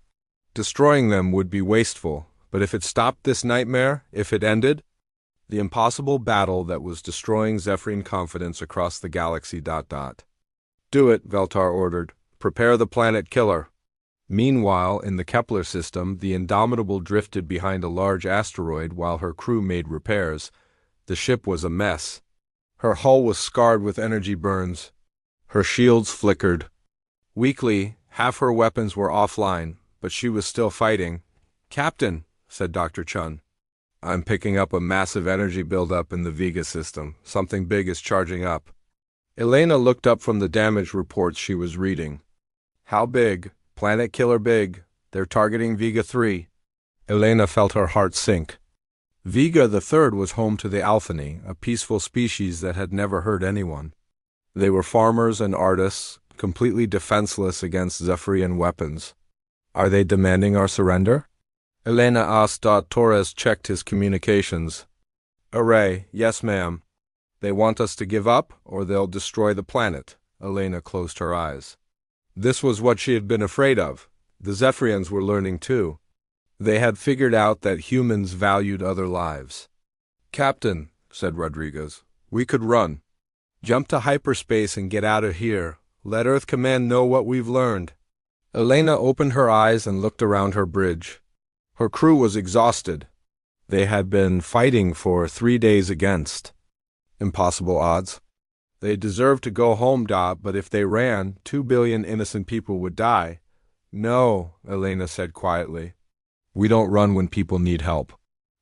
Destroying them would be wasteful, but if it stopped this nightmare, if it ended the impossible battle that was destroying Zephyrian confidence across the galaxy. Do it, Veltar ordered. Prepare the planet killer. Meanwhile, in the Kepler system, the Indomitable drifted behind a large asteroid while her crew made repairs. The ship was a mess. Her hull was scarred with energy burns. Her shields flickered. Weakly, half her weapons were offline, but she was still fighting. "Captain," said Dr. Chun, "I'm picking up a massive energy buildup in the Vega system. Something big is charging up." Elena looked up from the damage reports she was reading. "How big? Planet killer big. They're targeting Vega 3. Elena felt her heart sink. Vega the Third was home to the Althani, a peaceful species that had never hurt anyone. They were farmers and artists, completely defenseless against Zephyrian weapons. "Are they demanding our surrender?" Elena asked. Torres checked his communications. "Array, yes ma'am. They want us to give up, or they'll destroy the planet." Elena closed her eyes. This was what she had been afraid of. The Zephyrians were learning too. They had figured out that humans valued other lives. "Captain," said Rodriguez, "we could run. Jump to hyperspace and get out of here. Let Earth Command know what we've learned." Elena opened her eyes and looked around her bridge. Her crew was exhausted. They had been fighting for 3 days against impossible odds. They deserved to go home, but if they ran, 2 billion innocent people would die. "No," Elena said quietly. "We don't run when people need help.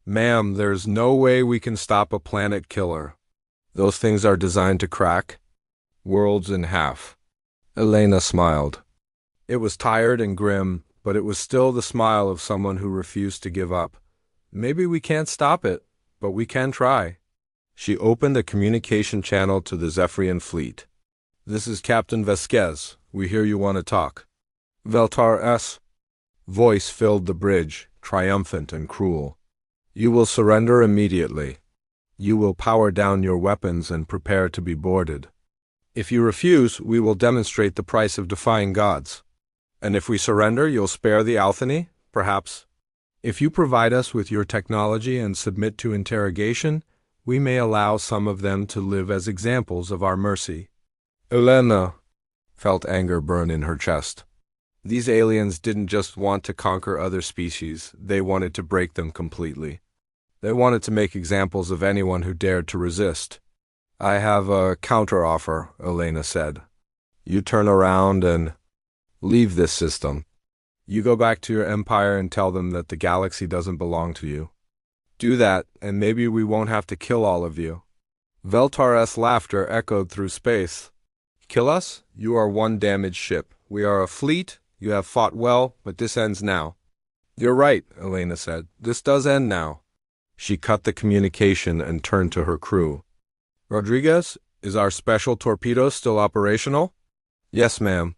Ma'am, there's no way we can stop a planet killer. Those things are designed to crack worlds in half." Elena smiled. It was tired and grim, but it was still the smile of someone who refused to give up. "Maybe we can't stop it, but we can try." She opened a communication channel to the Zephyrian fleet. "This is Captain Vasquez. We hear you want to talk." Veltar's voice filled the bridge, triumphant and cruel. "You will surrender immediately. You will power down your weapons and prepare to be boarded. If you refuse, we will demonstrate the price of defying gods. And if we surrender, you'll spare the Althani, perhaps. If you provide us with your technology and submit to interrogation, we may allow some of them to live as examples of our mercy." Elena felt anger burn in her chest. These aliens didn't just want to conquer other species, they wanted to break them completely. They wanted to make examples of anyone who dared to resist. "I have a counteroffer," Elena said. "You turn around and leave this system. You go back to your empire and tell them that the galaxy doesn't belong to you. Do that, and maybe we won't have to kill all of you." Veltar's laughter echoed through space. "Kill us? You are one damaged ship. We are a fleet. You have fought well, but this ends now." "You're right," Elena said. "This does end now." She cut the communication and turned to her crew. "Rodriguez, is our special torpedo still operational?" "Yes, ma'am.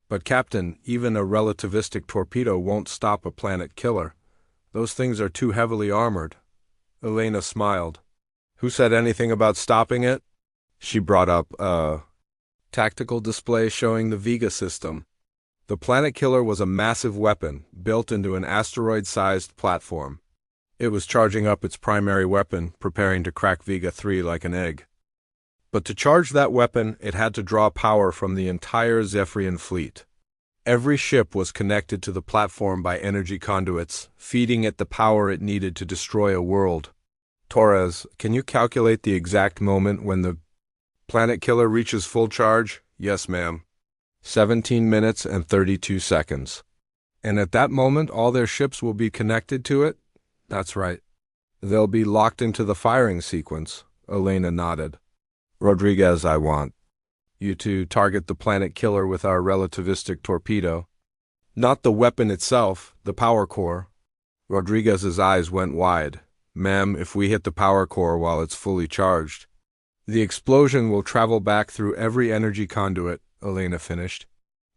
But Captain, even a relativistic torpedo won't stop a planet killer. Those things are too heavily armored." Elena smiled. "Who said anything about stopping it?" She brought up a tactical display showing the Vega system. The planet killer was a massive weapon, built into an asteroid-sized platform. It was charging up its primary weapon, preparing to crack Vega 3 like an egg. But to charge that weapon, it had to draw power from the entire Zephyrian fleet. Every ship was connected to the platform by energy conduits, feeding it the power it needed to destroy a world. "Torres, can you calculate the exact moment when the planet killer reaches full charge?" "Yes, ma'am." 17 minutes and 32 seconds. "And at that moment, all their ships will be connected to it?" "That's right." "They'll be locked into the firing sequence." Elena nodded. "Rodriguez, I want you to target the planet killer with our relativistic torpedo. Not the weapon itself, the power core." Rodriguez's eyes went wide. "Ma'am, if we hit the power core while it's fully charged, the explosion will travel back through every energy conduit," Elena finished.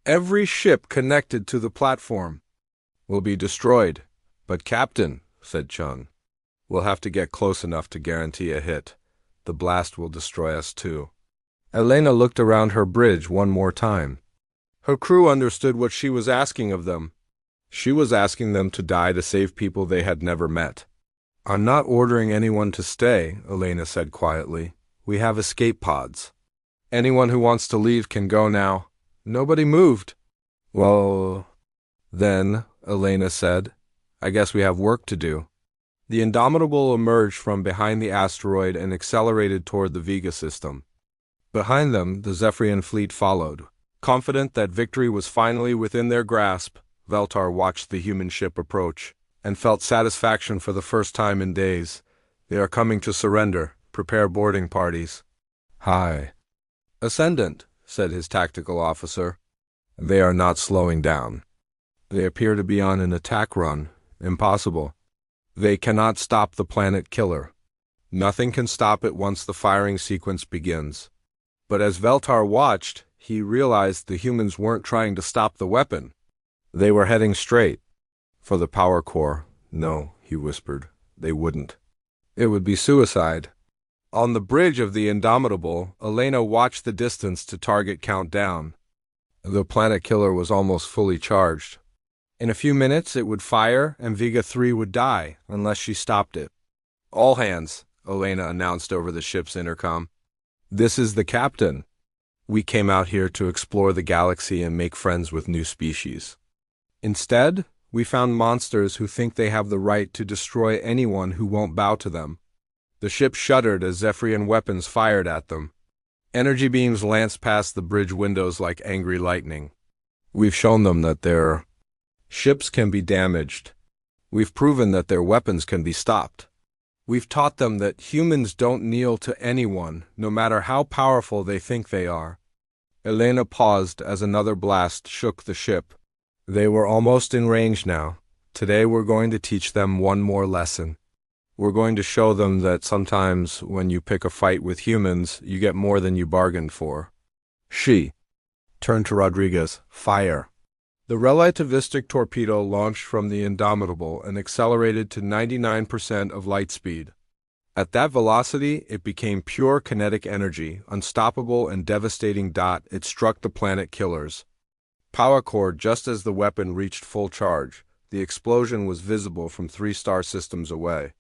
"Every ship connected to the platform will be destroyed." "But Captain," said Chun, We'll have to get close enough to guarantee a hit. The blast will destroy us too. Elena looked around her bridge one more time. Her crew understood what she was asking of them. She was asking them to die to save people they had never met. I'm not ordering anyone to stay, Elena said quietly. We have escape pods. Anyone who wants to leave can go now. Nobody moved. Well, then, Elena said, I guess we have work to do. The Indomitable emerged from behind the asteroid and accelerated toward the Vega system. Behind them, the Zephyrian fleet followed. Confident that victory was finally within their grasp, Veltar watched the human ship approach, and felt satisfaction for the first time in days. They are coming to surrender. Prepare boarding parties. Hi. Ascendant, said his tactical officer. They are not slowing down. They appear to be on an attack run. Impossible. They cannot stop the planet killer. Nothing can stop it once the firing sequence begins. But as Veltar watched, he realized the humans weren't trying to stop the weapon. They were heading straight for the power core. No, he whispered, they wouldn't. It would be suicide. On the bridge of the Indomitable, Elena watched the distance to target count down. The planet killer was almost fully charged. In a few minutes it would fire and Vega 3 would die unless she stopped it. All hands, Elena announced over the ship's intercom. This is the captain. We came out here to explore the galaxy and make friends with new species. Instead, we found monsters who think they have the right to destroy anyone who won't bow to them. The ship shuddered as Zephyrian weapons fired at them. Energy beams lanced past the bridge windows like angry lightning. We've shown them that their ships can be damaged. We've proven that their weapons can be stopped. We've taught them that humans don't kneel to anyone, no matter how powerful they think they are. Elena paused as another blast shook the ship. They were almost in range now. Today we're going to teach them one more lesson. We're going to show them that sometimes when you pick a fight with humans, you get more than you bargained for. She turned to Rodriguez. Fire. The relativistic torpedo launched from the Indomitable and accelerated to 99% of light speed. At that velocity, it became pure kinetic energy, unstoppable and devastating. It struck the planet killers. Power core just as the weapon reached full charge. The explosion was visible from 3 star systems away.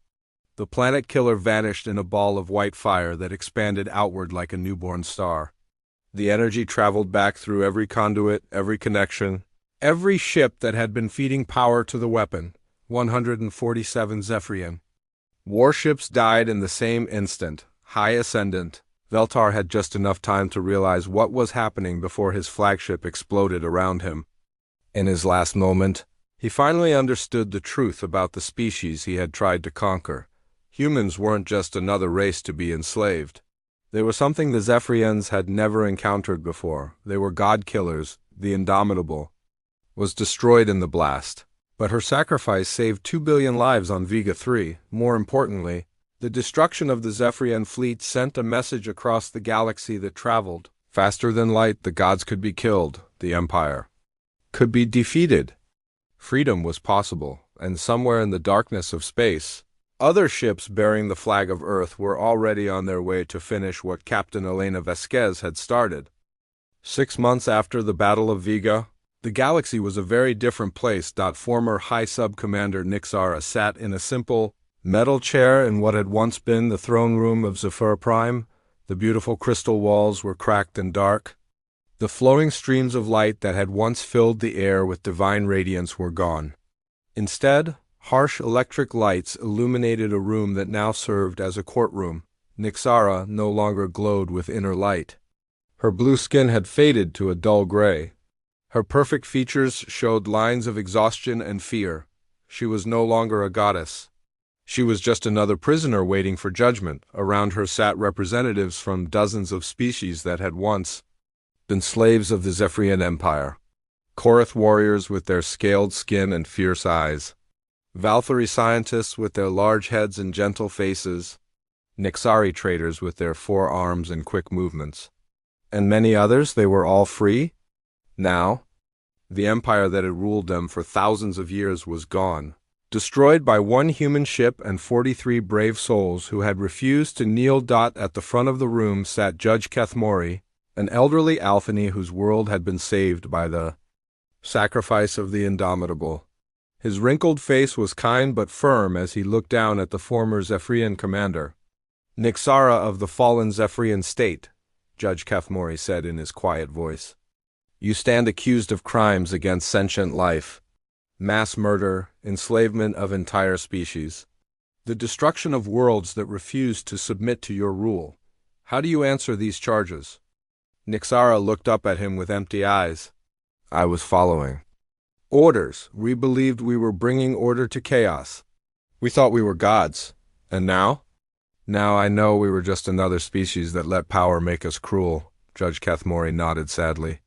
The planet killer vanished in a ball of white fire that expanded outward like a newborn star. The energy traveled back through every conduit, every connection, every ship that had been feeding power to the weapon. 147 Zephyrian warships died in the same instant. High Ascendant. Veltar had just enough time to realize what was happening before his flagship exploded around him. In his last moment, he finally understood the truth about the species he had tried to conquer. Humans weren't just another race to be enslaved. They were something the Zephyrians had never encountered before. They were god-killers. The Indomitable was destroyed in the blast. But her sacrifice saved 2 billion lives on Vega 3. More importantly, the destruction of the Zephyrian fleet sent a message across the galaxy that traveled faster than light. The gods could be killed. The Empire could be defeated. Freedom was possible, and somewhere in the darkness of space, other ships bearing the flag of Earth were already on their way to finish what Captain Elena Vasquez had started. 6 months after the Battle of Vega, the galaxy was a very different place. Former High Sub-Commander Nixara sat in a simple metal chair in what had once been the throne room of Zephyr Prime. The beautiful crystal walls were cracked and dark. The flowing streams of light that had once filled the air with divine radiance were gone. Instead, harsh electric lights illuminated a room that now served as a courtroom. Nixara no longer glowed with inner light. Her blue skin had faded to a dull gray. Her perfect features showed lines of exhaustion and fear. She was no longer a goddess. She was just another prisoner waiting for judgment. Around her sat representatives from dozens of species that had once been slaves of the Zephyrian Empire. Korath warriors with their scaled skin and fierce eyes. Valkyrie scientists with their large heads and gentle faces. Nixari traders with their 4 arms and quick movements. And many others. They were all free. Now, the empire that had ruled them for thousands of years was gone. destroyed by one human ship and 43 brave souls who had refused to kneel. At the front of the room sat Judge Kethmori, an elderly Alphany whose world had been saved by the sacrifice of the indomitable. His wrinkled face was kind but firm as he looked down at the former Zephyrian commander. "Nixara of the fallen Zephyrian state," Judge Kethmori said in his quiet voice. "You stand accused of crimes against sentient life, mass murder, enslavement of entire species, the destruction of worlds that refuse to submit to your rule. How do you answer these charges?" Nixara looked up at him with empty eyes. "I was following orders. We believed we were bringing order to chaos. We thought we were gods. And now? Now I know we were just another species that let power make us cruel." Judge Kethmori nodded sadly.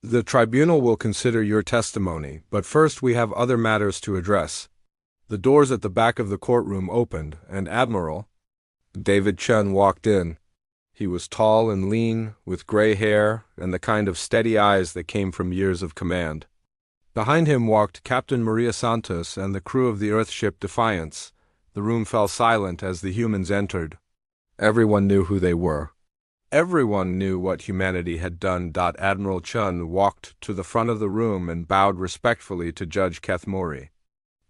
"The tribunal will consider your testimony, but first we have other matters to address." The doors at the back of the courtroom opened, and Admiral David Chen walked in. He was tall and lean, with gray hair and the kind of steady eyes that came from years of command. Behind him walked Captain Maria Santos and the crew of the Earthship Defiance. The room fell silent as the humans entered. Everyone knew who they were. Everyone knew what humanity had done. Admiral Chen walked to the front of the room and bowed respectfully to Judge Kethmori.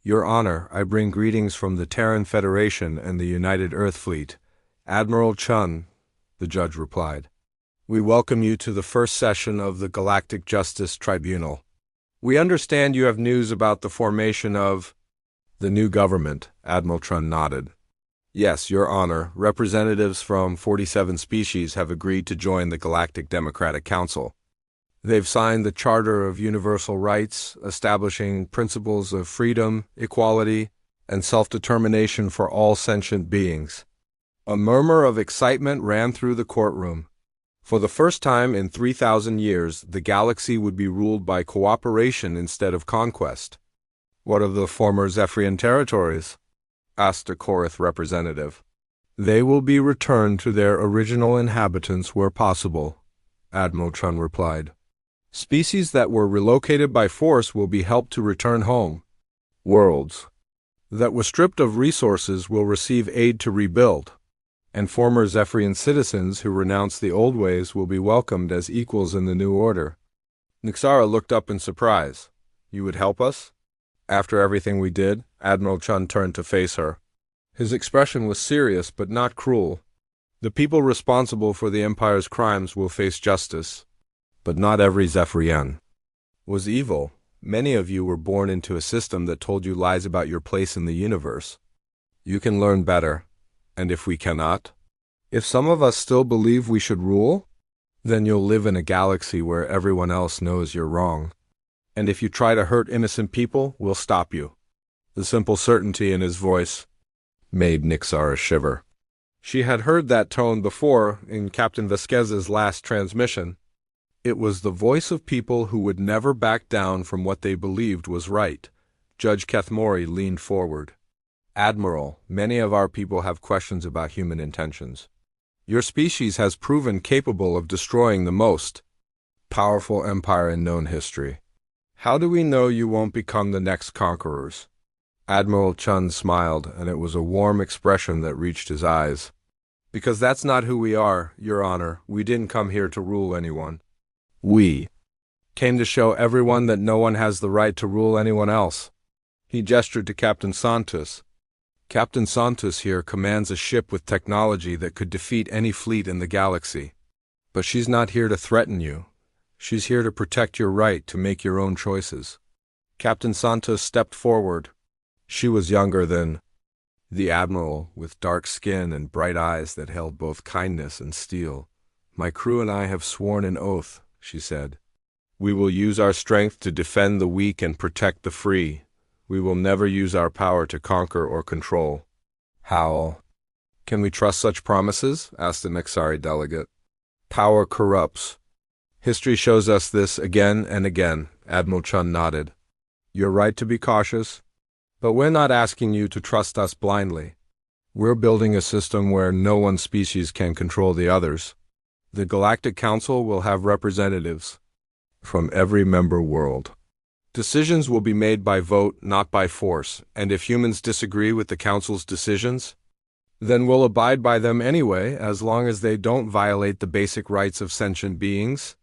"Your Honor, I bring greetings from the Terran Federation and the United Earth Fleet." "Admiral Chen," the judge replied, "we welcome you to the first session of the Galactic Justice Tribunal. We understand you have news about the formation of the new government." Admiral Chen nodded. "Yes, Your Honor, representatives from 47 species have agreed to join the Galactic Democratic Council. They've signed the Charter of Universal Rights, establishing principles of freedom, equality, and self-determination for all sentient beings." A murmur of excitement ran through the courtroom. For the first time in 3,000 years, the galaxy would be ruled by cooperation instead of conquest. "What of the former Zephyrian territories?" asked a Korath representative. "They will be returned to their original inhabitants where possible," Admiral Chen replied. "Species that were relocated by force will be helped to return home. Worlds that were stripped of resources will receive aid to rebuild. And former Zephyrian citizens who renounce the old ways will be welcomed as equals in the new order." Nixara looked up in surprise. "You would help us?" "After everything we did?" Admiral Chen turned to face her. His expression was serious but not cruel. "The people responsible for the Empire's crimes will face justice. But not every Zephyrian was evil. Many of you were born into a system that told you lies about your place in the universe. You can learn better. And if we cannot? If some of us still believe we should rule, then you'll live in a galaxy where everyone else knows you're wrong. And if you try to hurt innocent people, we'll stop you." The simple certainty in his voice made Nixara shiver. She had heard that tone before in Captain Vasquez's last transmission. It was the voice of people who would never back down from what they believed was right. Judge Kethmori leaned forward. "Admiral, many of our people have questions about human intentions. Your species has proven capable of destroying the most powerful empire in known history. How do we know you won't become the next conquerors?" Admiral Chen smiled, and it was a warm expression that reached his eyes. "Because that's not who we are, Your Honor. We didn't come here to rule anyone. We came to show everyone that no one has the right to rule anyone else." He gestured to Captain Santos. "Captain Santos here commands a ship with technology that could defeat any fleet in the galaxy. But she's not here to threaten you. She's here to protect your right to make your own choices." Captain Santos stepped forward. She was younger than the Admiral, with dark skin and bright eyes that held both kindness and steel. "My crew and I have sworn an oath," she said. "We will use our strength to defend the weak and protect the free. We will never use our power to conquer or control." "How can we trust such promises?" asked the Nixari delegate. "Power corrupts. History shows us this again and again." Admiral Chen nodded. "You're right to be cautious, but we're not asking you to trust us blindly. We're building a system where no one species can control the others. The Galactic Council will have representatives from every member world. Decisions will be made by vote, not by force, and if humans disagree with the Council's decisions, then we'll abide by them anyway, as long as they don't violate the basic rights of sentient beings.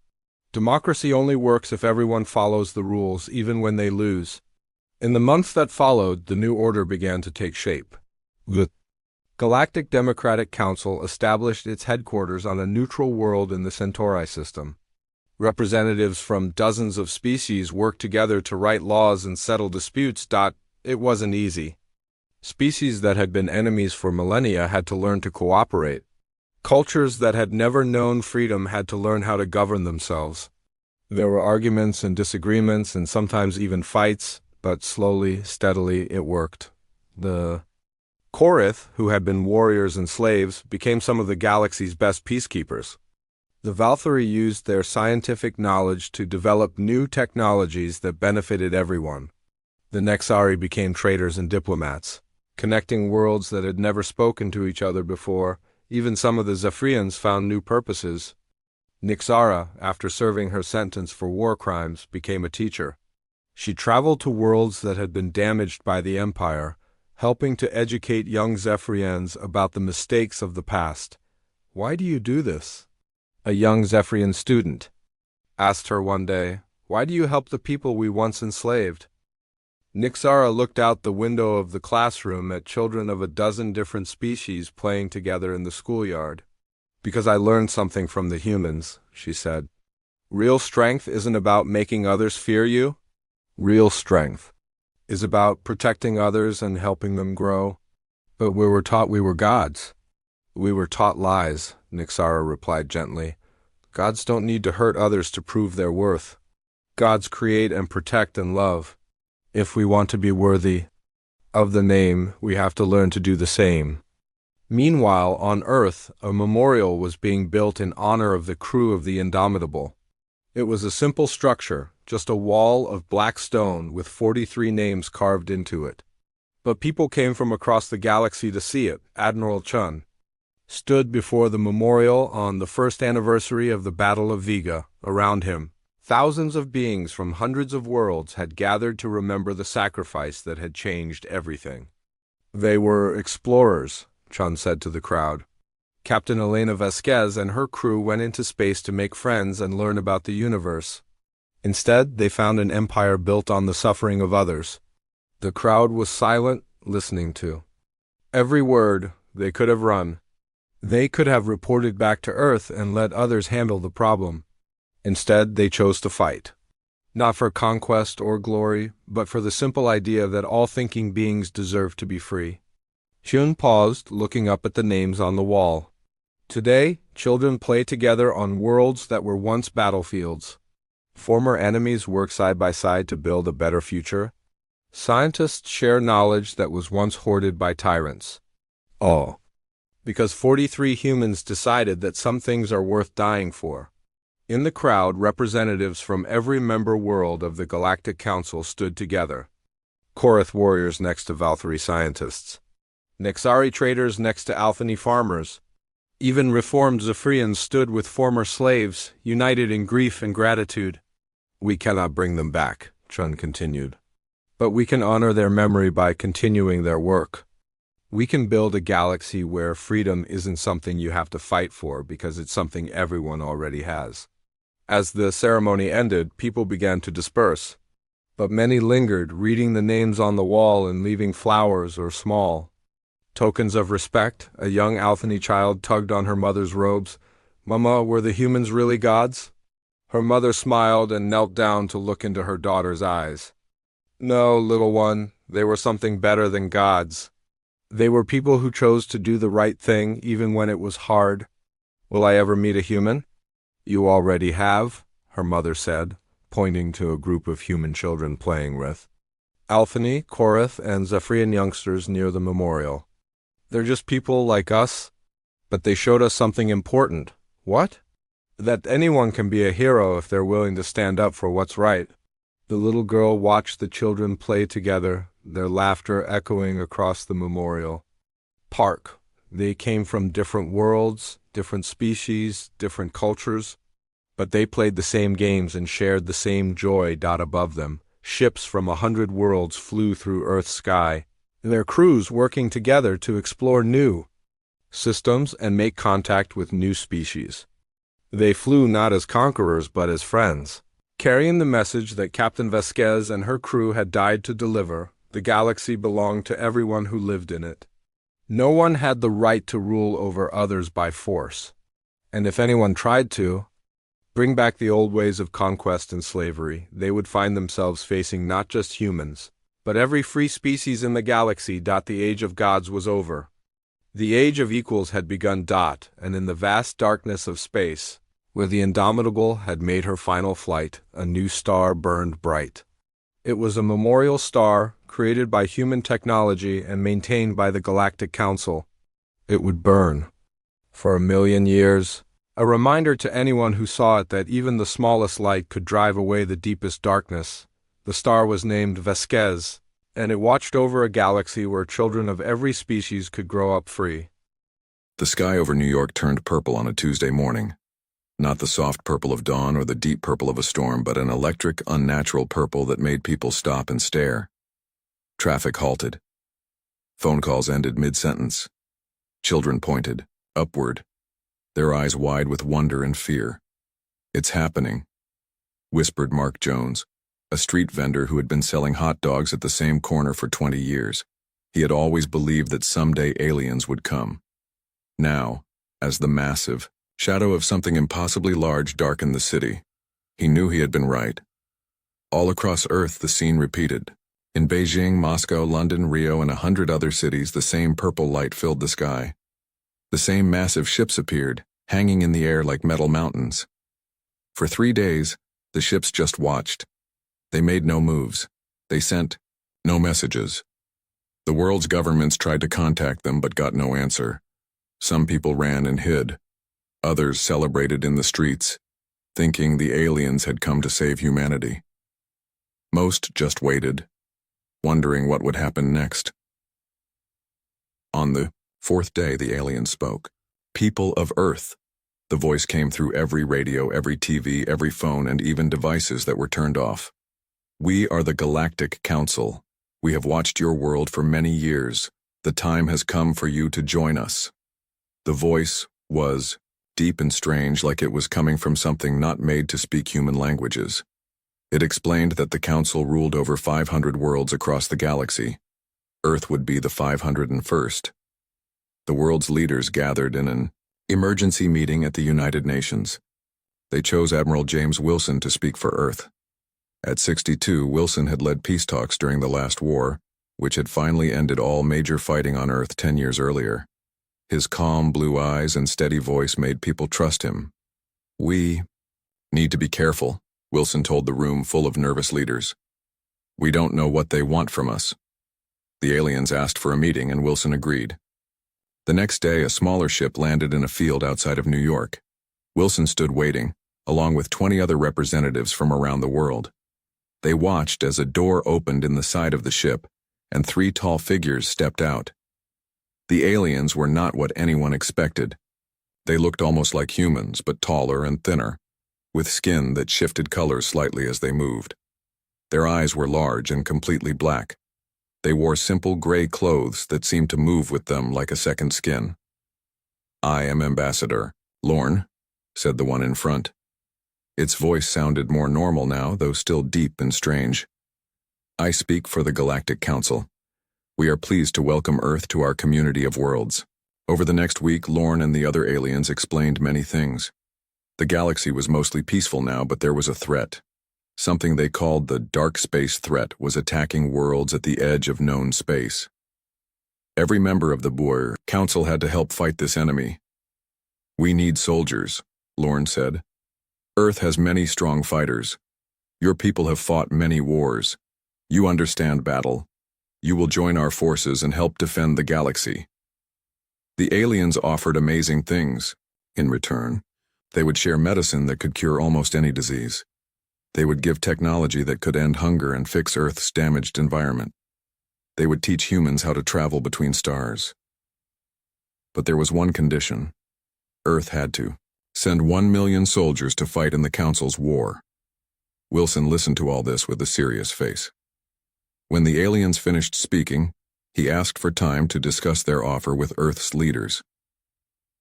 Democracy only works if everyone follows the rules, even when they lose. In the months that followed, the new order began to take shape. The Galactic Democratic Council established its headquarters on a neutral world in the Centauri system. Representatives from dozens of species worked together to write laws and settle disputes. It wasn't easy. Species that had been enemies for millennia had to learn to cooperate. Cultures that had never known freedom had to learn how to govern themselves. There were arguments and disagreements and sometimes even fights, but slowly, steadily, it worked. The Korith, who had been warriors and slaves, became some of the galaxy's best peacekeepers. The Valkyrie used their scientific knowledge to develop new technologies that benefited everyone. The Nexari became traders and diplomats, connecting worlds that had never spoken to each other before. Even some of the Zephyrians found new purposes. Nixara, after serving her sentence for war crimes, became a teacher. She traveled to worlds that had been damaged by the Empire, helping to educate young Zephyrians about the mistakes of the past. "Why do you do this?" a young Zephyrian student asked her one day. "Why do you help the people we once enslaved?" Nixara looked out the window of the classroom at children of a dozen different species playing together in the schoolyard. "Because I learned something from the humans," she said. "Real strength isn't about making others fear you. Real strength is about protecting others and helping them grow." "But we were taught we were gods." "We were taught lies," Nixara replied gently. "Gods don't need to hurt others to prove their worth. Gods create and protect and love. If we want to be worthy of the name, we have to learn to do the same." Meanwhile, on Earth, a memorial was being built in honor of the crew of the Indomitable. It was a simple structure, just a wall of black stone with 43 names carved into it. But people came from across the galaxy to see it. Admiral Chun stood before the memorial on the first anniversary of the Battle of Vega. Around him, thousands of beings from hundreds of worlds had gathered to remember the sacrifice that had changed everything. "They were explorers," Chun said to the crowd. "Captain Elena Vasquez and her crew went into space to make friends and learn about the universe. Instead, they found an empire built on the suffering of others." The crowd was silent, listening to every word. They could have run. They could have reported back to Earth and let others handle the problem. Instead, they chose to fight. Not for conquest or glory, but for the simple idea that all thinking beings deserve to be free. Chun paused, looking up at the names on the wall. "Today, children play together on worlds that were once battlefields. Former enemies work side by side to build a better future. Scientists share knowledge that was once hoarded by tyrants. Oh. Because 43 humans decided that some things are worth dying for." In the crowd, representatives from every member world of the Galactic Council stood together. Korith warriors next to Valkyrie scientists. Nexari traders next to Alphani farmers. Even reformed Zephyrians stood with former slaves, united in grief and gratitude. "We cannot bring them back," Chun continued. "But we can honor their memory by continuing their work. We can build a galaxy where freedom isn't something you have to fight for because it's something everyone already has." As the ceremony ended, people began to disperse. But many lingered, reading the names on the wall and leaving flowers or small tokens of respect. A young Alphani child tugged on her mother's robes. "Mama, were the humans really gods?" Her mother smiled and knelt down to look into her daughter's eyes. "No, little one, they were something better than gods. They were people who chose to do the right thing even when it was hard." "Will I ever meet a human?" "You already have," her mother said, pointing to a group of human children playing with Alphani, Korith, and Zephyrian youngsters near the memorial. "They're just people like us, but they showed us something important." "What?" "That anyone can be a hero if they're willing to stand up for what's right." The little girl watched the children play together, their laughter echoing across the memorial park. They came from different worlds, different species, different cultures, but they played the same games and shared the same joy. Above them, Ships from 100 worlds flew through Earth's sky, their crews working together to explore new systems and make contact with new species. They flew not as conquerors but as friends, carrying the message that Captain Vasquez and her crew had died to deliver. The galaxy belonged to everyone who lived in it. No one had the right to rule over others by force, and if anyone tried to bring back the old ways of conquest and slavery, they would find themselves facing not just humans, but every free species in the galaxy. The age of gods was over. The age of equals had begun. And in the vast darkness of space, where the Indomitable had made her final flight, a new star burned bright. It was a memorial star, created by human technology and maintained by the Galactic Council. It would burn for 1,000,000 years, a reminder to anyone who saw it that even the smallest light could drive away the deepest darkness. The star was named Vasquez, and it watched over a galaxy where children of every species could grow up free. The sky over New York turned purple on a Tuesday morning. Not the soft purple of dawn or the deep purple of a storm, but an electric, unnatural purple that made people stop and stare. Traffic halted. Phone calls ended mid-sentence. Children pointed, upward, their eyes wide with wonder and fear. "It's happening," whispered Mark Jones, a street vendor who had been selling hot dogs at the same corner for 20 years. He had always believed that someday aliens would come. Now, as the massive shadow of something impossibly large darkened the city, he knew he had been right. All across Earth the scene repeated. In Beijing, Moscow, London, Rio, and 100 other cities, the same purple light filled the sky. The same massive ships appeared, hanging in the air like metal mountains. For 3 days, the ships just watched. They made no moves. They sent no messages. The world's governments tried to contact them but got no answer. Some people ran and hid. Others celebrated in the streets, thinking the aliens had come to save humanity. Most just waited, wondering what would happen next. On the 4th day, the aliens spoke. "People of Earth." The voice came through every radio, every TV, every phone, and even devices that were turned off. "We are the Galactic Council. We have watched your world for many years. The time has come for you to join us." The voice was deep and strange, like it was coming from something not made to speak human languages. It explained that the Council ruled over 500 worlds across the galaxy. Earth would be the 501st. The world's leaders gathered in an emergency meeting at the United Nations. They chose Admiral James Wilson to speak for Earth. At 62, Wilson had led peace talks during the last war, which had finally ended all major fighting on Earth 10 years earlier. His calm blue eyes and steady voice made people trust him. "We need to be careful," Wilson told the room full of nervous leaders. "We don't know what they want from us." The aliens asked for a meeting, and Wilson agreed. The next day, a smaller ship landed in a field outside of New York. Wilson stood waiting, along with 20 other representatives from around the world. They watched as a door opened in the side of the ship, and 3 tall figures stepped out. The aliens were not what anyone expected. They looked almost like humans, but taller and thinner, with skin that shifted colors slightly as they moved. Their eyes were large and completely black. They wore simple gray clothes that seemed to move with them like a second skin. "I am Ambassador Lorne," said the one in front. Its voice sounded more normal now, though still deep and strange. "I speak for the Galactic Council. We are pleased to welcome Earth to our community of worlds." Over the next week, Lorne and the other aliens explained many things. The galaxy was mostly peaceful now, but there was a threat. Something they called the dark space threat was attacking worlds at the edge of known space. Every member of the Boer Council had to help fight this enemy. "We need soldiers," Lorne said. "Earth has many strong fighters. Your people have fought many wars. You understand battle. You will join our forces and help defend the galaxy." The aliens offered amazing things. In return, they would share medicine that could cure almost any disease. They would give technology that could end hunger and fix Earth's damaged environment. They would teach humans how to travel between stars. But there was one condition. Earth had to send 1,000,000 soldiers to fight in the Council's war. Wilson listened to all this with a serious face. When the aliens finished speaking, he asked for time to discuss their offer with Earth's leaders.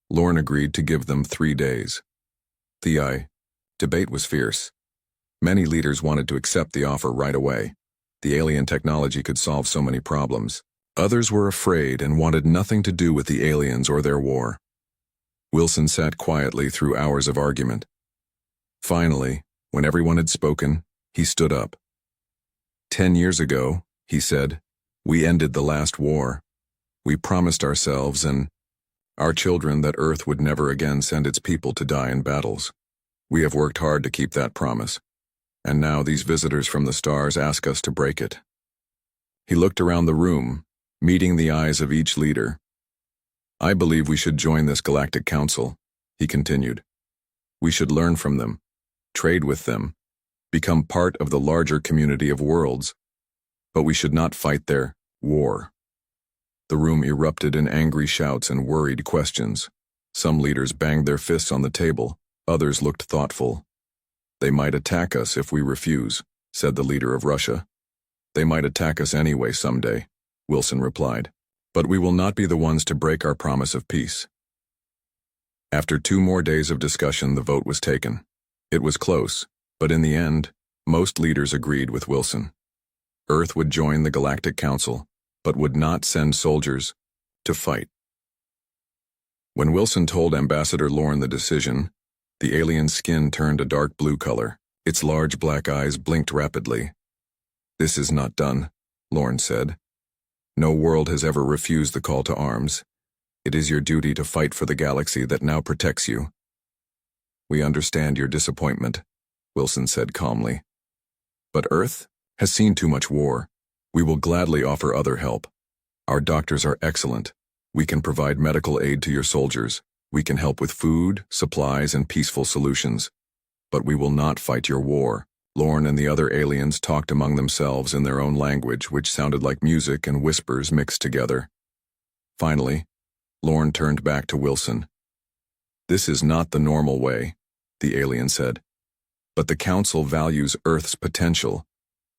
Lorne agreed to give them 3 days. The debate was fierce. Many leaders wanted to accept the offer right away. The alien technology could solve so many problems. Others were afraid and wanted nothing to do with the aliens or their war. Wilson sat quietly through hours of argument. Finally, when everyone had spoken, he stood up. 10 years ago, he said, we ended the last war. We promised ourselves and our children that Earth would never again send its people to die in battles. We have worked hard to keep that promise. And now these visitors from the stars ask us to break it. He looked around the room, meeting the eyes of each leader. I believe we should join this galactic council, he continued. We should learn from them, trade with them, become part of the larger community of worlds, but we should not fight their war. The room erupted in angry shouts and worried questions. Some leaders banged their fists on the table, others looked thoughtful. They might attack us if we refuse, said the leader of Russia. They might attack us anyway someday, Wilson replied. But we will not be the ones to break our promise of peace. After 2 more days of discussion, the vote was taken. It was close, but in the end, most leaders agreed with Wilson. Earth would join the Galactic Council, but would not send soldiers to fight. When Wilson told Ambassador Lorne the decision, the alien's skin turned a dark blue color. Its large black eyes blinked rapidly. This is not done, Lorne said. No world has ever refused the call to arms. It is your duty to fight for the galaxy that now protects you. We understand your disappointment, Wilson said calmly. But Earth has seen too much war. We will gladly offer other help. Our doctors are excellent. We can provide medical aid to your soldiers. We can help with food, supplies, and peaceful solutions. But we will not fight your war. Lorne and the other aliens talked among themselves in their own language, which sounded like music and whispers mixed together. Finally, Lorne turned back to Wilson. This is not the normal way, the alien said. But the Council values Earth's potential.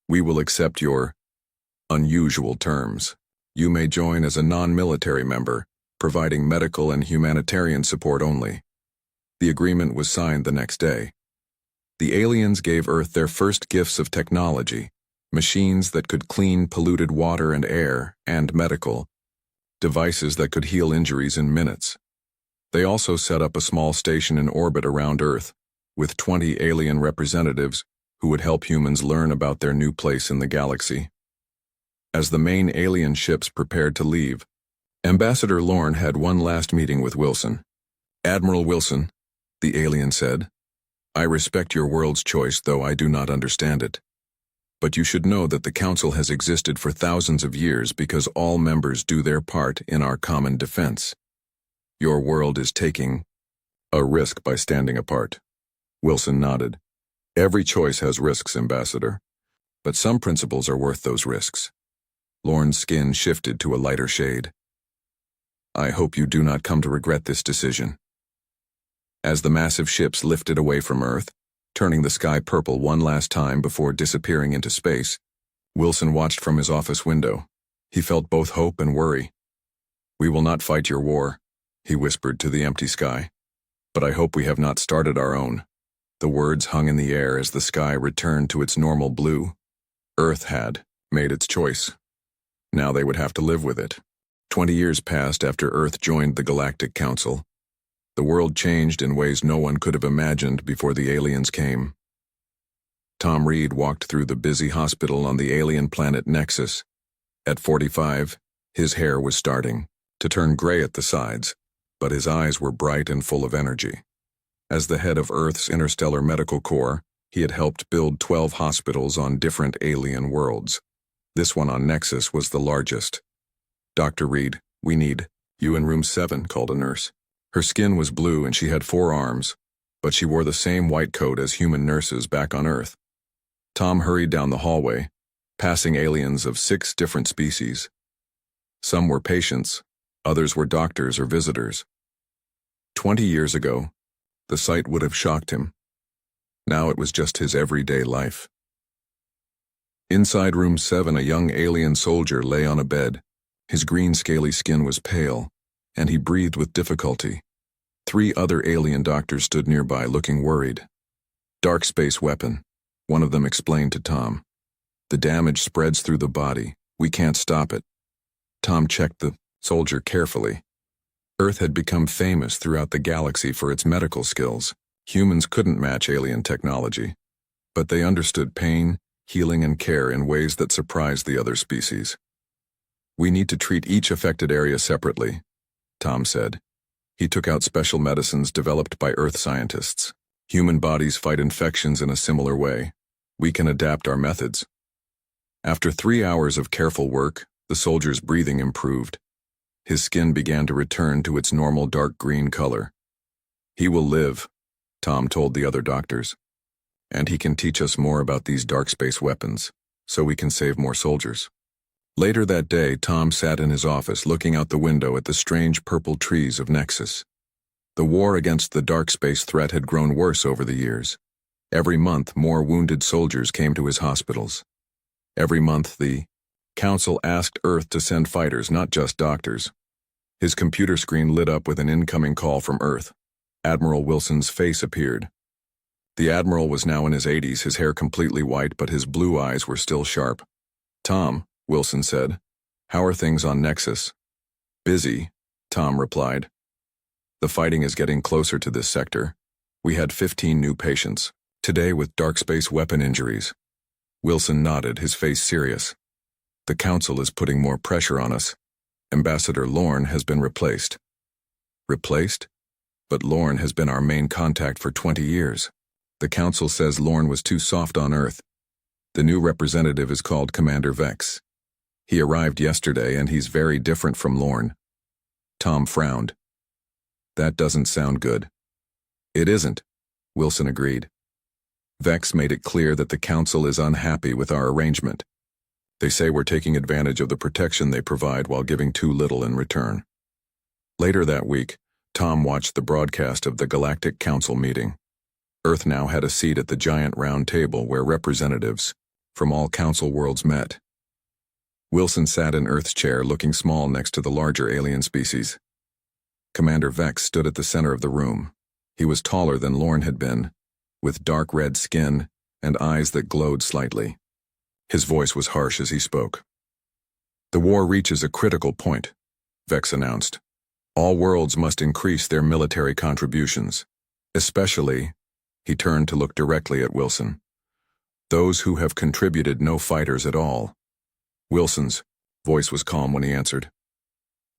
We will accept your unusual terms. You may join as a non-military member, providing medical and humanitarian support only. The agreement was signed the next day. The aliens gave Earth their first gifts of technology, machines that could clean polluted water and air, and medical devices that could heal injuries in minutes. They also set up a small station in orbit around Earth, with 20 alien representatives who would help humans learn about their new place in the galaxy. As the main alien ships prepared to leave, Ambassador Lorne had one last meeting with Wilson. Admiral Wilson, the alien said, I respect your world's choice, though I do not understand it. But you should know that the Council has existed for thousands of years because all members do their part in our common defense. Your world is taking a risk by standing apart. Wilson nodded. Every choice has risks, Ambassador. But some principles are worth those risks. Lorne's skin shifted to a lighter shade. I hope you do not come to regret this decision. As the massive ships lifted away from Earth, turning the sky purple one last time before disappearing into space, Wilson watched from his office window. He felt both hope and worry. We will not fight your war, he whispered to the empty sky. But I hope we have not started our own. The words hung in the air as the sky returned to its normal blue. Earth had made its choice. Now they would have to live with it. 20 years passed after Earth joined the Galactic Council. The world changed in ways no one could have imagined before the aliens came. Tom Reed walked through the busy hospital on the alien planet Nexus. At 45, his hair was starting to turn gray at the sides, but his eyes were bright and full of energy. As the head of Earth's Interstellar Medical Corps, he had helped build 12 hospitals on different alien worlds. This one on Nexus was the largest. Dr. Reed, we need you in room 7, called a nurse. Her skin was blue and she had 4 arms, but she wore the same white coat as human nurses back on Earth. Tom hurried down the hallway, passing aliens of 6 different species. Some were patients, others were doctors or visitors. 20 years ago, the sight would have shocked him. Now it was just his everyday life. Inside room 7, a young alien soldier lay on a bed. His green scaly skin was pale, and he breathed with difficulty. 3 other alien doctors stood nearby, looking worried. "Dark space weapon," one of them explained to Tom. "The damage spreads through the body. We can't stop it." Tom checked the soldier carefully. Earth had become famous throughout the galaxy for its medical skills. Humans couldn't match alien technology, but they understood pain, healing, and care in ways that surprised the other species. "We need to treat each affected area separately," Tom said. He took out special medicines developed by Earth scientists. "Human bodies fight infections in a similar way. We can adapt our methods." After 3 hours of careful work, the soldier's breathing improved. His skin began to return to its normal dark green color. "He will live," Tom told the other doctors. "And he can teach us more about these dark space weapons, so we can save more soldiers." Later that day, Tom sat in his office looking out the window at the strange purple trees of Nexus. The war against the dark space threat had grown worse over the years. Every month, more wounded soldiers came to his hospitals. Every month, the Council asked Earth to send fighters, not just doctors. His computer screen lit up with an incoming call from Earth. Admiral Wilson's face appeared. The Admiral was now in his 80s, his hair completely white, but his blue eyes were still sharp. "Tom," Wilson said, "how are things on Nexus?" "Busy," Tom replied. "The fighting is getting closer to this sector. We had 15 new patients today with dark space weapon injuries." Wilson nodded, his face serious. "The Council is putting more pressure on us. Ambassador Lorne has been replaced." "Replaced? But Lorne has been our main contact for 20 years. The Council says Lorne was too soft on Earth. The new representative is called Commander Vex. He arrived yesterday, and he's very different from Lorne." Tom frowned. "That doesn't sound good." "It isn't," Wilson agreed. "Vex made it clear that the Council is unhappy with our arrangement. They say we're taking advantage of the protection they provide while giving too little in return." Later that week, Tom watched the broadcast of the Galactic Council meeting. Earth now had a seat at the giant round table where representatives from all Council worlds met. Wilson sat in Earth's chair, looking small next to the larger alien species. Commander Vex stood at the center of the room. He was taller than Lorne had been, with dark red skin and eyes that glowed slightly. His voice was harsh as he spoke. "The war reaches a critical point," Vex announced. "All worlds must increase their military contributions, especially," he turned to look directly at Wilson, "those who have contributed no fighters at all." Wilson's voice was calm when he answered.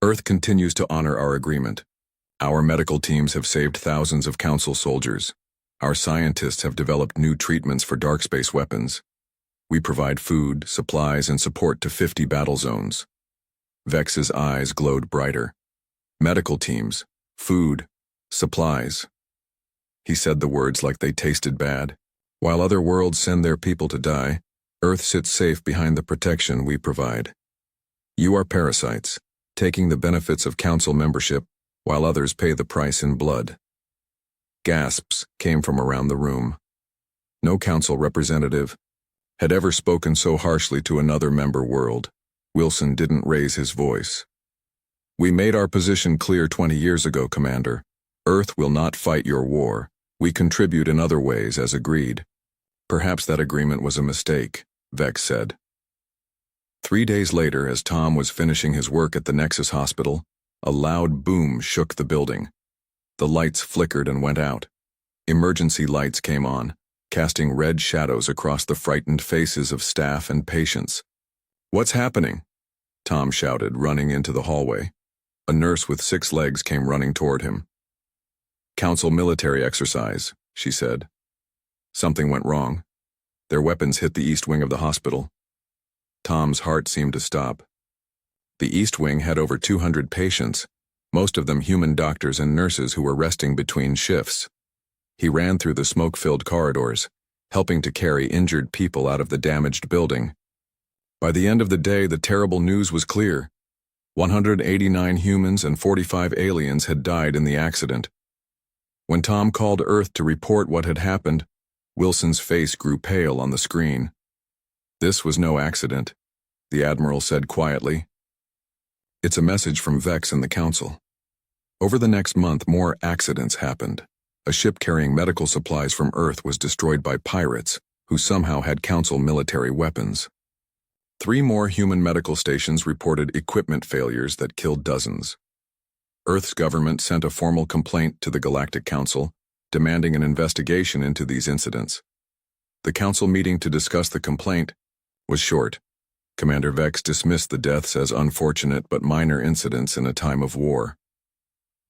"Earth continues to honor our agreement. Our medical teams have saved thousands of Council soldiers. Our scientists have developed new treatments for dark space weapons. We provide food, supplies, and support to 50 battle zones." Vex's eyes glowed brighter. "Medical teams, food, supplies." He said the words like they tasted bad. "While other worlds send their people to die, Earth sits safe behind the protection we provide. You are parasites, taking the benefits of Council membership while others pay the price in blood." Gasps came from around the room. No Council representative had ever spoken so harshly to another member world. Wilson didn't raise his voice. "We made our position clear 20 years ago, Commander. Earth will not fight your war. We contribute in other ways, as agreed." "Perhaps that agreement was a mistake," Vex said. 3 days later, as Tom was finishing his work at the Nexus Hospital, a loud boom shook the building. The lights flickered and went out. Emergency lights came on, casting red shadows across the frightened faces of staff and patients. "What's happening?" Tom shouted, running into the hallway. A nurse with 6 legs came running toward him. "Council military exercise," she said. Something went wrong. Their weapons hit the east wing of the hospital. Tom's heart seemed to stop. The East Wing had over 200 patients, most of them human doctors and nurses who were resting between shifts. He ran through the smoke-filled corridors, helping to carry injured people out of the damaged building. By the end of the day, the terrible news was clear. 189 humans and 45 aliens had died in the accident. When Tom called Earth to report what had happened, Wilson's face grew pale on the screen. "This was no accident," the Admiral said quietly. "It's a message from Vex and the Council." Over the next month, more accidents happened. A ship carrying medical supplies from Earth was destroyed by pirates, who somehow had Council military weapons. 3 more human medical stations reported equipment failures that killed dozens. Earth's government sent a formal complaint to the Galactic Council, demanding an investigation into these incidents. The Council meeting to discuss the complaint was short. Commander Vex dismissed the deaths as unfortunate but minor incidents in a time of war.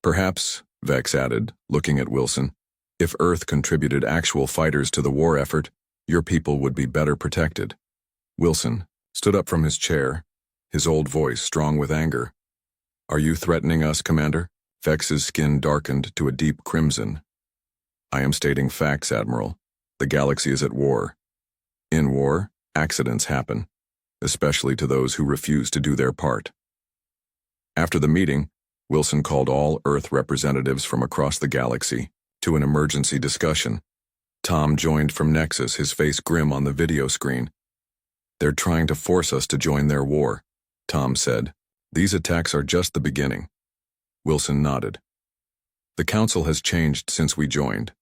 "Perhaps," Vex added, looking at Wilson, "if Earth contributed actual fighters to the war effort, your people would be better protected." Wilson stood up from his chair, his old voice strong with anger. "Are you threatening us, Commander?" Vex's skin darkened to a deep crimson. "I am stating facts, Admiral. The galaxy is at war. In war, accidents happen, especially to those who refuse to do their part." After the meeting, Wilson called all Earth representatives from across the galaxy to an emergency discussion. Tom joined from Nexus, his face grim on the video screen. "They're trying to force us to join their war," Tom said. "These attacks are just the beginning." Wilson nodded. "The Council has changed since we joined.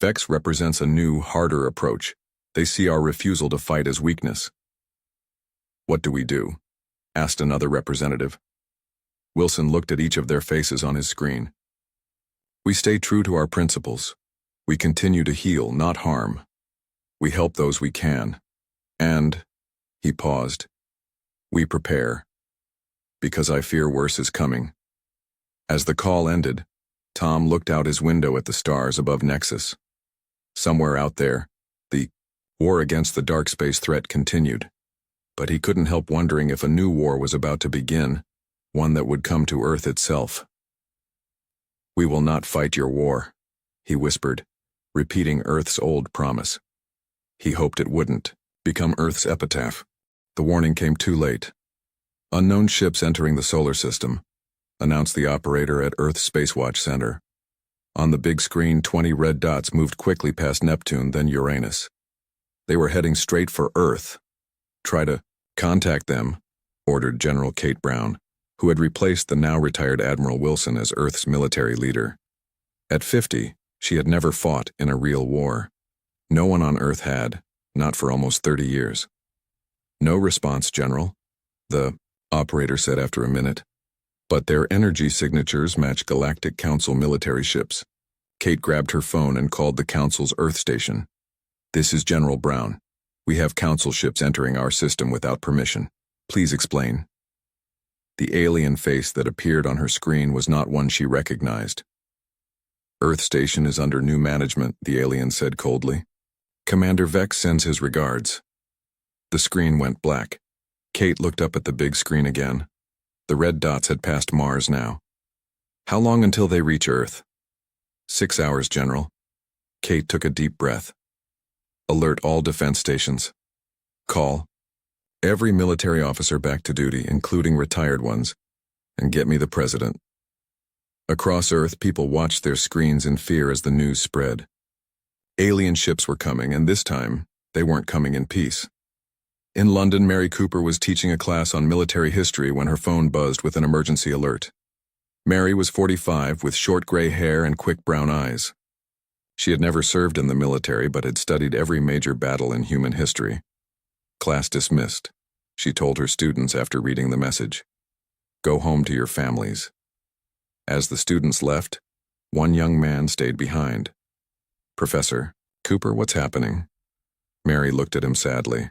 Vex represents a new, harder approach. They see our refusal to fight as weakness." "What do we do?" asked another representative. Wilson looked at each of their faces on his screen. "We stay true to our principles. We continue to heal, not harm. We help those we can. And," he paused, "we prepare. Because I fear worse is coming." As the call ended, Tom looked out his window at the stars above Nexus. Somewhere out there, the war against the dark space threat continued. But he couldn't help wondering if a new war was about to begin, one that would come to Earth itself. "We will not fight your war," he whispered, repeating Earth's old promise. He hoped it wouldn't become Earth's epitaph. The warning came too late. "Unknown ships entering the solar system," announced the operator at Earth's Spacewatch Center. On the big screen, 20 red dots moved quickly past Neptune, then Uranus. They were heading straight for Earth. "Try to contact them," ordered General Kate Brown, who had replaced the now-retired Admiral Wilson as Earth's military leader. At 50, she had never fought in a real war. No one on Earth had, not for almost 30 years. "No response, General," the operator said after a minute. "But their energy signatures match Galactic Council military ships." Kate grabbed her phone and called the Council's Earth station. "This is General Brown. We have Council ships entering our system without permission. Please explain." The alien face that appeared on her screen was not one she recognized. "Earth station is under new management," the alien said coldly. "Commander Vex sends his regards." The screen went black. Kate looked up at the big screen again. The red dots had passed Mars now. "How long until they reach Earth?" 6 hours, General." Kate took a deep breath. "Alert all defense stations. Call every military officer back to duty, including retired ones, and get me the President." Across Earth, people watched their screens in fear as the news spread. Alien ships were coming, and this time, they weren't coming in peace. In London, Mary Cooper was teaching a class on military history when her phone buzzed with an emergency alert. Mary was 45, with short gray hair and quick brown eyes. She had never served in the military but had studied every major battle in human history. "Class dismissed," she told her students after reading the message. "Go home to your families." As the students left, one young man stayed behind. "Professor Cooper, what's happening?" Mary looked at him sadly.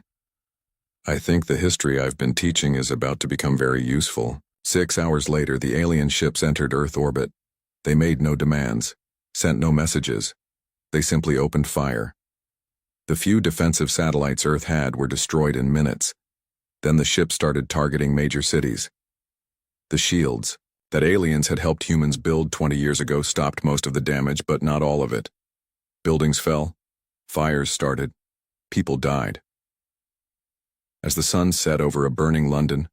"I think the history I've been teaching is about to become very useful." 6 hours later, the alien ships entered Earth orbit. They made no demands, sent no messages. They simply opened fire. The few defensive satellites Earth had were destroyed in minutes. Then the ships started targeting major cities. The shields that aliens had helped humans build 20 years ago stopped most of the damage, but not all of it. Buildings fell, fires started, people died. As the sun set over a burning London,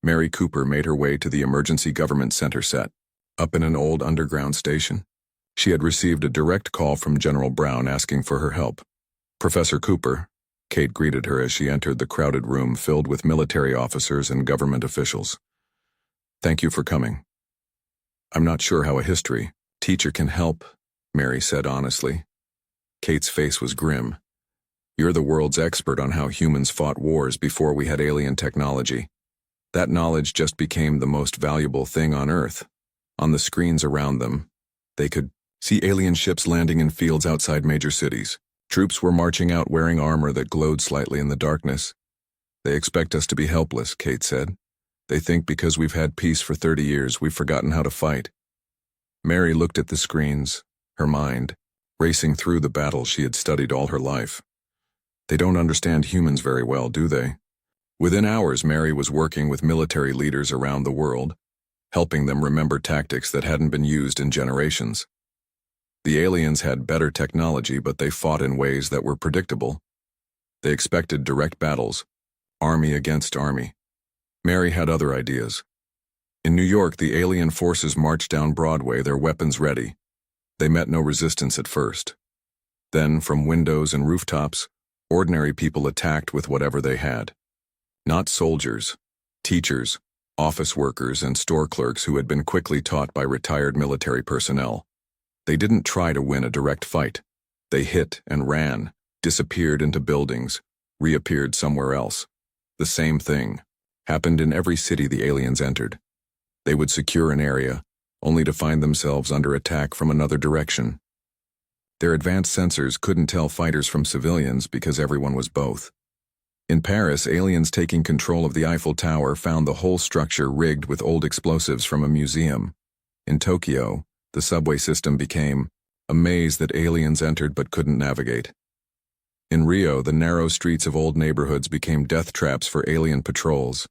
Mary Cooper made her way to the emergency government center set. Up in an old underground station, she had received a direct call from General Brown asking for her help. Professor Cooper, Kate greeted her as she entered the crowded room filled with military officers and government officials. Thank you for coming. I'm not sure how a history teacher can help, Mary said honestly. Kate's face was grim. You're the world's expert on how humans fought wars before we had alien technology. That knowledge just became the most valuable thing on Earth. On the screens around them, they could see alien ships landing in fields outside major cities. Troops were marching out wearing armor that glowed slightly in the darkness. They expect us to be helpless, Kate said. They think because we've had peace for 30 years, we've forgotten how to fight. Mary looked at the screens, her mind racing through the battles she had studied all her life. They don't understand humans very well, do they? Within hours, Mary was working with military leaders around the world, helping them remember tactics that hadn't been used in generations. The aliens had better technology, but they fought in ways that were predictable. They expected direct battles, army against army. Mary had other ideas. In New York, the alien forces marched down Broadway, their weapons ready. They met no resistance at first. Then, from windows and rooftops, ordinary people attacked with whatever they had. Not soldiers, teachers, office workers, and store clerks who had been quickly taught by retired military personnel. They didn't try to win a direct fight. They hit and ran, disappeared into buildings, reappeared somewhere else. The same thing happened in every city the aliens entered. They would secure an area, only to find themselves under attack from another direction. Their advanced sensors couldn't tell fighters from civilians because everyone was both. In Paris, aliens taking control of the Eiffel Tower found the whole structure rigged with old explosives from a museum. In Tokyo, the subway system became a maze that aliens entered but couldn't navigate. In Rio, the narrow streets of old neighborhoods became death traps for alien patrols.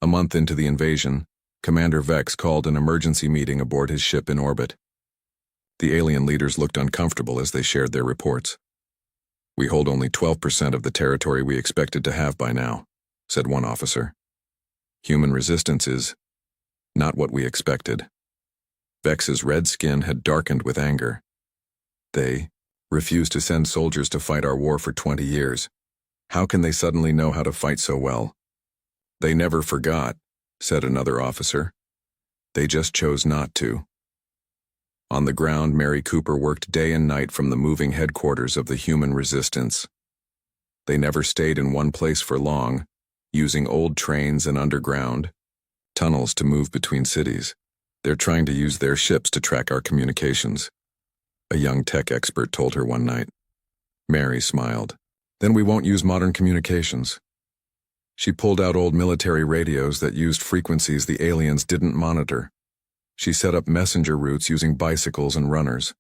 A month into the invasion, Commander Vex called an emergency meeting aboard his ship in orbit. The alien leaders looked uncomfortable as they shared their reports. We hold only 12% of the territory we expected to have by now, said one officer. Human resistance is not what we expected. Vex's red skin had darkened with anger. They refused to send soldiers to fight our war for 20 years. How can they suddenly know how to fight so well? They never forgot, said another officer. They just chose not to. On the ground, Mary Cooper worked day and night from the moving headquarters of the human resistance. They never stayed in one place for long, using old trains and underground tunnels to move between cities. They're trying to use their ships to track our communications, a young tech expert told her one night. Mary smiled. Then we won't use modern communications. She pulled out old military radios that used frequencies the aliens didn't monitor. She set up messenger routes using bicycles and runners.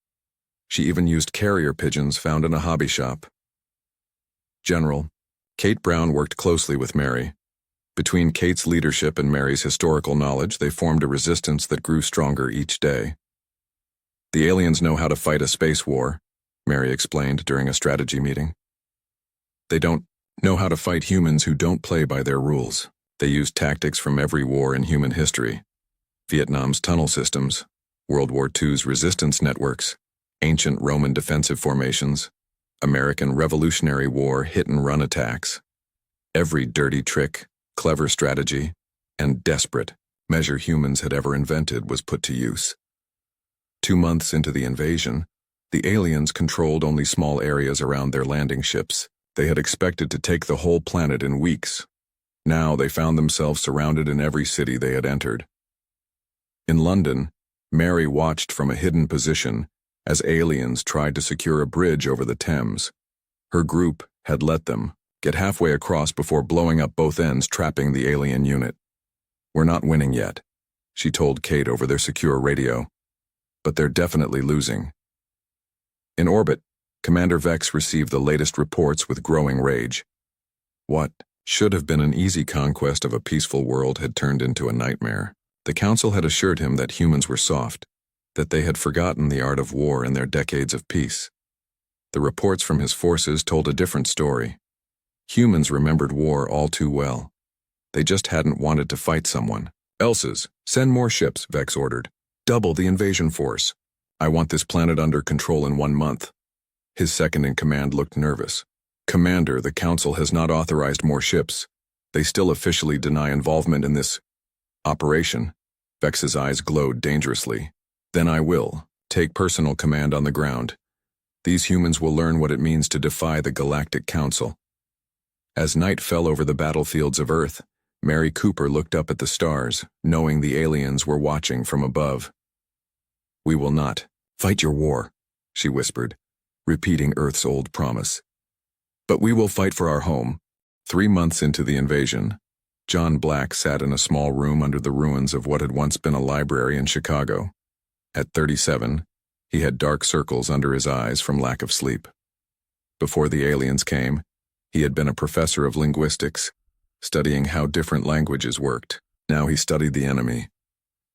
She even used carrier pigeons found in a hobby shop. General Kate Brown worked closely with Mary. Between Kate's leadership and Mary's historical knowledge, they formed a resistance that grew stronger each day. The aliens know how to fight a space war, Mary explained during a strategy meeting. They don't know how to fight humans who don't play by their rules. They use tactics from every war in human history. Vietnam's tunnel systems, World War II's resistance networks, ancient Roman defensive formations, American Revolutionary War hit-and-run attacks. Every dirty trick, clever strategy, and desperate measure humans had ever invented was put to use. 2 months into the invasion, the aliens controlled only small areas around their landing ships. They had expected to take the whole planet in weeks. Now they found themselves surrounded in every city they had entered. In London, Mary watched from a hidden position as aliens tried to secure a bridge over the Thames. Her group had let them get halfway across before blowing up both ends, trapping the alien unit. We're not winning yet, she told Kate over their secure radio. But they're definitely losing. In orbit, Commander Vex received the latest reports with growing rage. What should have been an easy conquest of a peaceful world had turned into a nightmare. The Council had assured him that humans were soft, that they had forgotten the art of war in their decades of peace. The reports from his forces told a different story. Humans remembered war all too well. They just hadn't wanted to fight someone. Elsa's, send more ships, Vex ordered. Double the invasion force. I want this planet under control in 1 month. His second-in-command looked nervous. "Commander, the Council has not authorized more ships. They still officially deny involvement in this operation." Vex's eyes glowed dangerously. "Then I will take personal command on the ground. These humans will learn what it means to defy the Galactic Council." As night fell over the battlefields of Earth, Mary Cooper looked up at the stars, knowing the aliens were watching from above. "We will not fight your war," she whispered, repeating Earth's old promise. "But we will fight for our home." 3 months into the invasion, John Black sat in a small room under the ruins of what had once been a library in Chicago. At 37, he had dark circles under his eyes from lack of sleep. Before the aliens came, he had been a professor of linguistics, studying how different languages worked. Now he studied the enemy.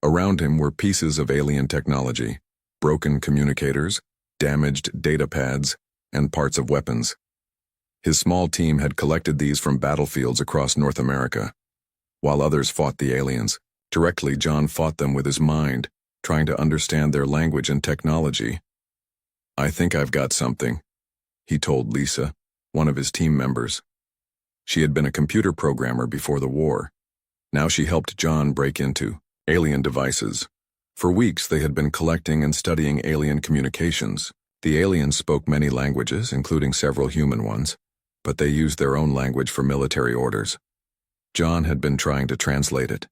Around him were pieces of alien technology, broken communicators, damaged data pads, and parts of weapons. His small team had collected these from battlefields across North America. While others fought the aliens, directly John fought them with his mind, trying to understand their language and technology. "I think I've got something," he told Lisa, one of his team members. She had been a computer programmer before the war. Now she helped John break into alien devices. For weeks they had been collecting and studying alien communications. The aliens spoke many languages, including several human ones, but they used their own language for military orders. John had been trying to translate it.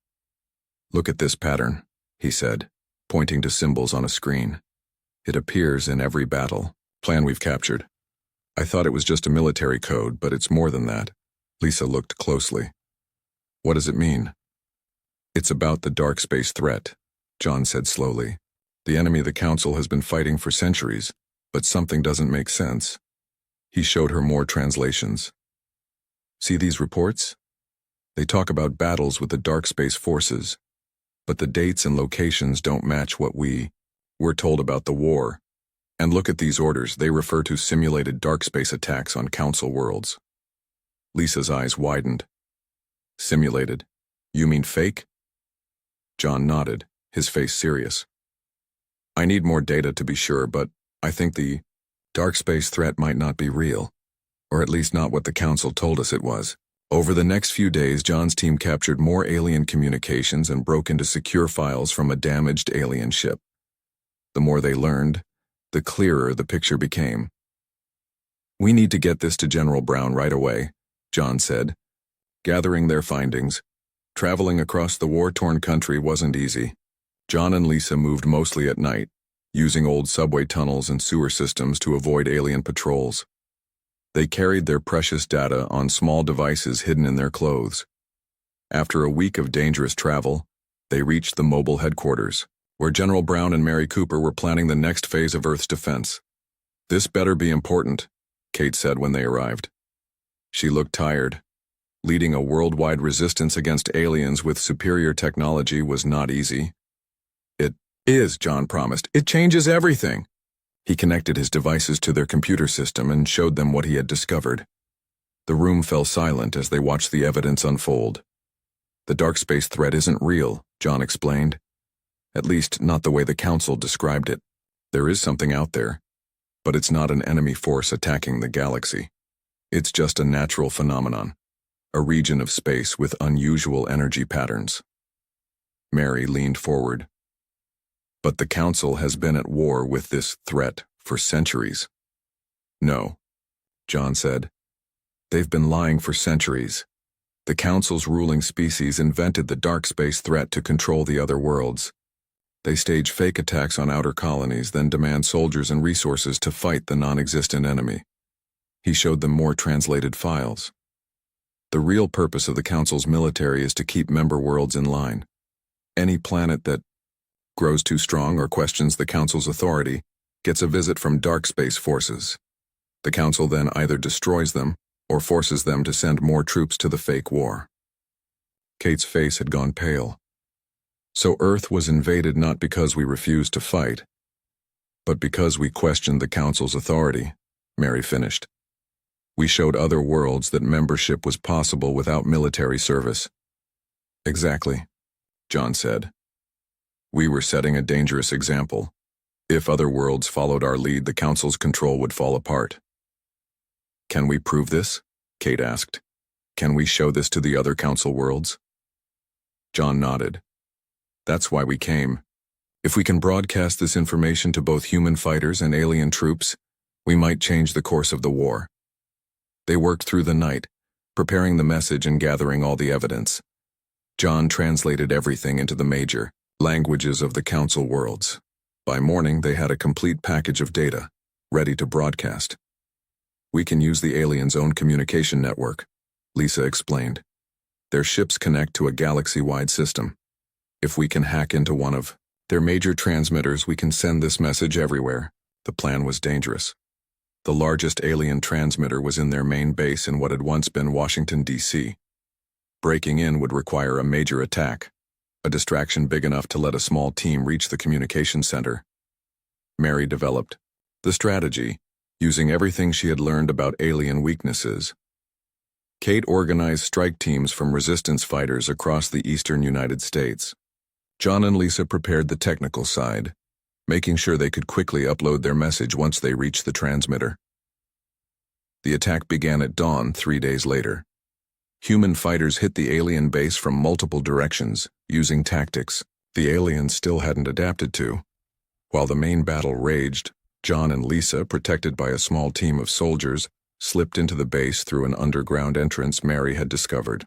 "Look at this pattern," he said, pointing to symbols on a screen. "It appears in every battle plan we've captured. I thought it was just a military code, but it's more than that." Lisa looked closely. "What does it mean?" "It's about the dark space threat," John said slowly. "The enemy the Council has been fighting for centuries, but something doesn't make sense." He showed her more translations. "See these reports? They talk about battles with the dark space forces, but the dates and locations don't match what we're told about the war. And look at these orders, they refer to simulated dark space attacks on Council worlds." Lisa's eyes widened. "Simulated? You mean fake?" John nodded, his face serious. "I need more data to be sure, but I think the dark space threat might not be real, or at least not what the Council told us it was." Over the next few days, John's team captured more alien communications and broke into secure files from a damaged alien ship. The more they learned, the clearer the picture became. "We need to get this to General Brown right away," John said, gathering their findings. Traveling across the war-torn country wasn't easy. John and Lisa moved mostly at night, using old subway tunnels and sewer systems to avoid alien patrols. They carried their precious data on small devices hidden in their clothes. After a week of dangerous travel, they reached the mobile headquarters, where General Brown and Mary Cooper were planning the next phase of Earth's defense. "This better be important," Kate said when they arrived. She looked tired. Leading a worldwide resistance against aliens with superior technology was not easy. "It is," John promised. "It changes everything." He connected his devices to their computer system and showed them what he had discovered. The room fell silent as they watched the evidence unfold. "The dark space threat isn't real," John explained. "At least, not the way the Council described it. There is something out there, but it's not an enemy force attacking the galaxy. It's just a natural phenomenon, a region of space with unusual energy patterns." Mary leaned forward. "But the Council has been at war with this threat for centuries." "No," John said. "They've been lying for centuries. The Council's ruling species invented the dark space threat to control the other worlds. They stage fake attacks on outer colonies, then demand soldiers and resources to fight the non-existent enemy." He showed them more translated files. "The real purpose of the Council's military is to keep member worlds in line. Any planet that grows too strong or questions the Council's authority gets a visit from dark space forces. The Council then either destroys them or forces them to send more troops to the fake war." Kate's face had gone pale. "So Earth was invaded not because we refused to fight, but because we questioned the Council's authority," Mary finished. "We showed other worlds that membership was possible without military service." "Exactly," John said. "We were setting a dangerous example. If other worlds followed our lead, the Council's control would fall apart. Can we prove this? Kate asked. Can we show this to the other Council worlds? John nodded. That's why we came. If we can broadcast this information to both human fighters and alien troops, we might change the course of the war. They worked through the night, preparing the message and gathering all the evidence. John translated everything into the major languages of the Council worlds. By morning, they had a complete package of data, ready to broadcast. We can use the aliens' own communication network, Lisa explained. Their ships connect to a galaxy-wide system. If we can hack into one of their major transmitters, we can send this message everywhere. The plan was dangerous. The largest alien transmitter was in their main base in what had once been Washington, D.C. Breaking in would require a major attack, a distraction big enough to let a small team reach the communication center. Mary developed the strategy, using everything she had learned about alien weaknesses. Kate organized strike teams from resistance fighters across the eastern United States. John and Lisa prepared the technical side, making sure they could quickly upload their message once they reached the transmitter. The attack began at dawn 3 days later. Human fighters hit the alien base from multiple directions, using tactics the aliens still hadn't adapted to. While the main battle raged, John and Lisa, protected by a small team of soldiers, slipped into the base through an underground entrance Mary had discovered.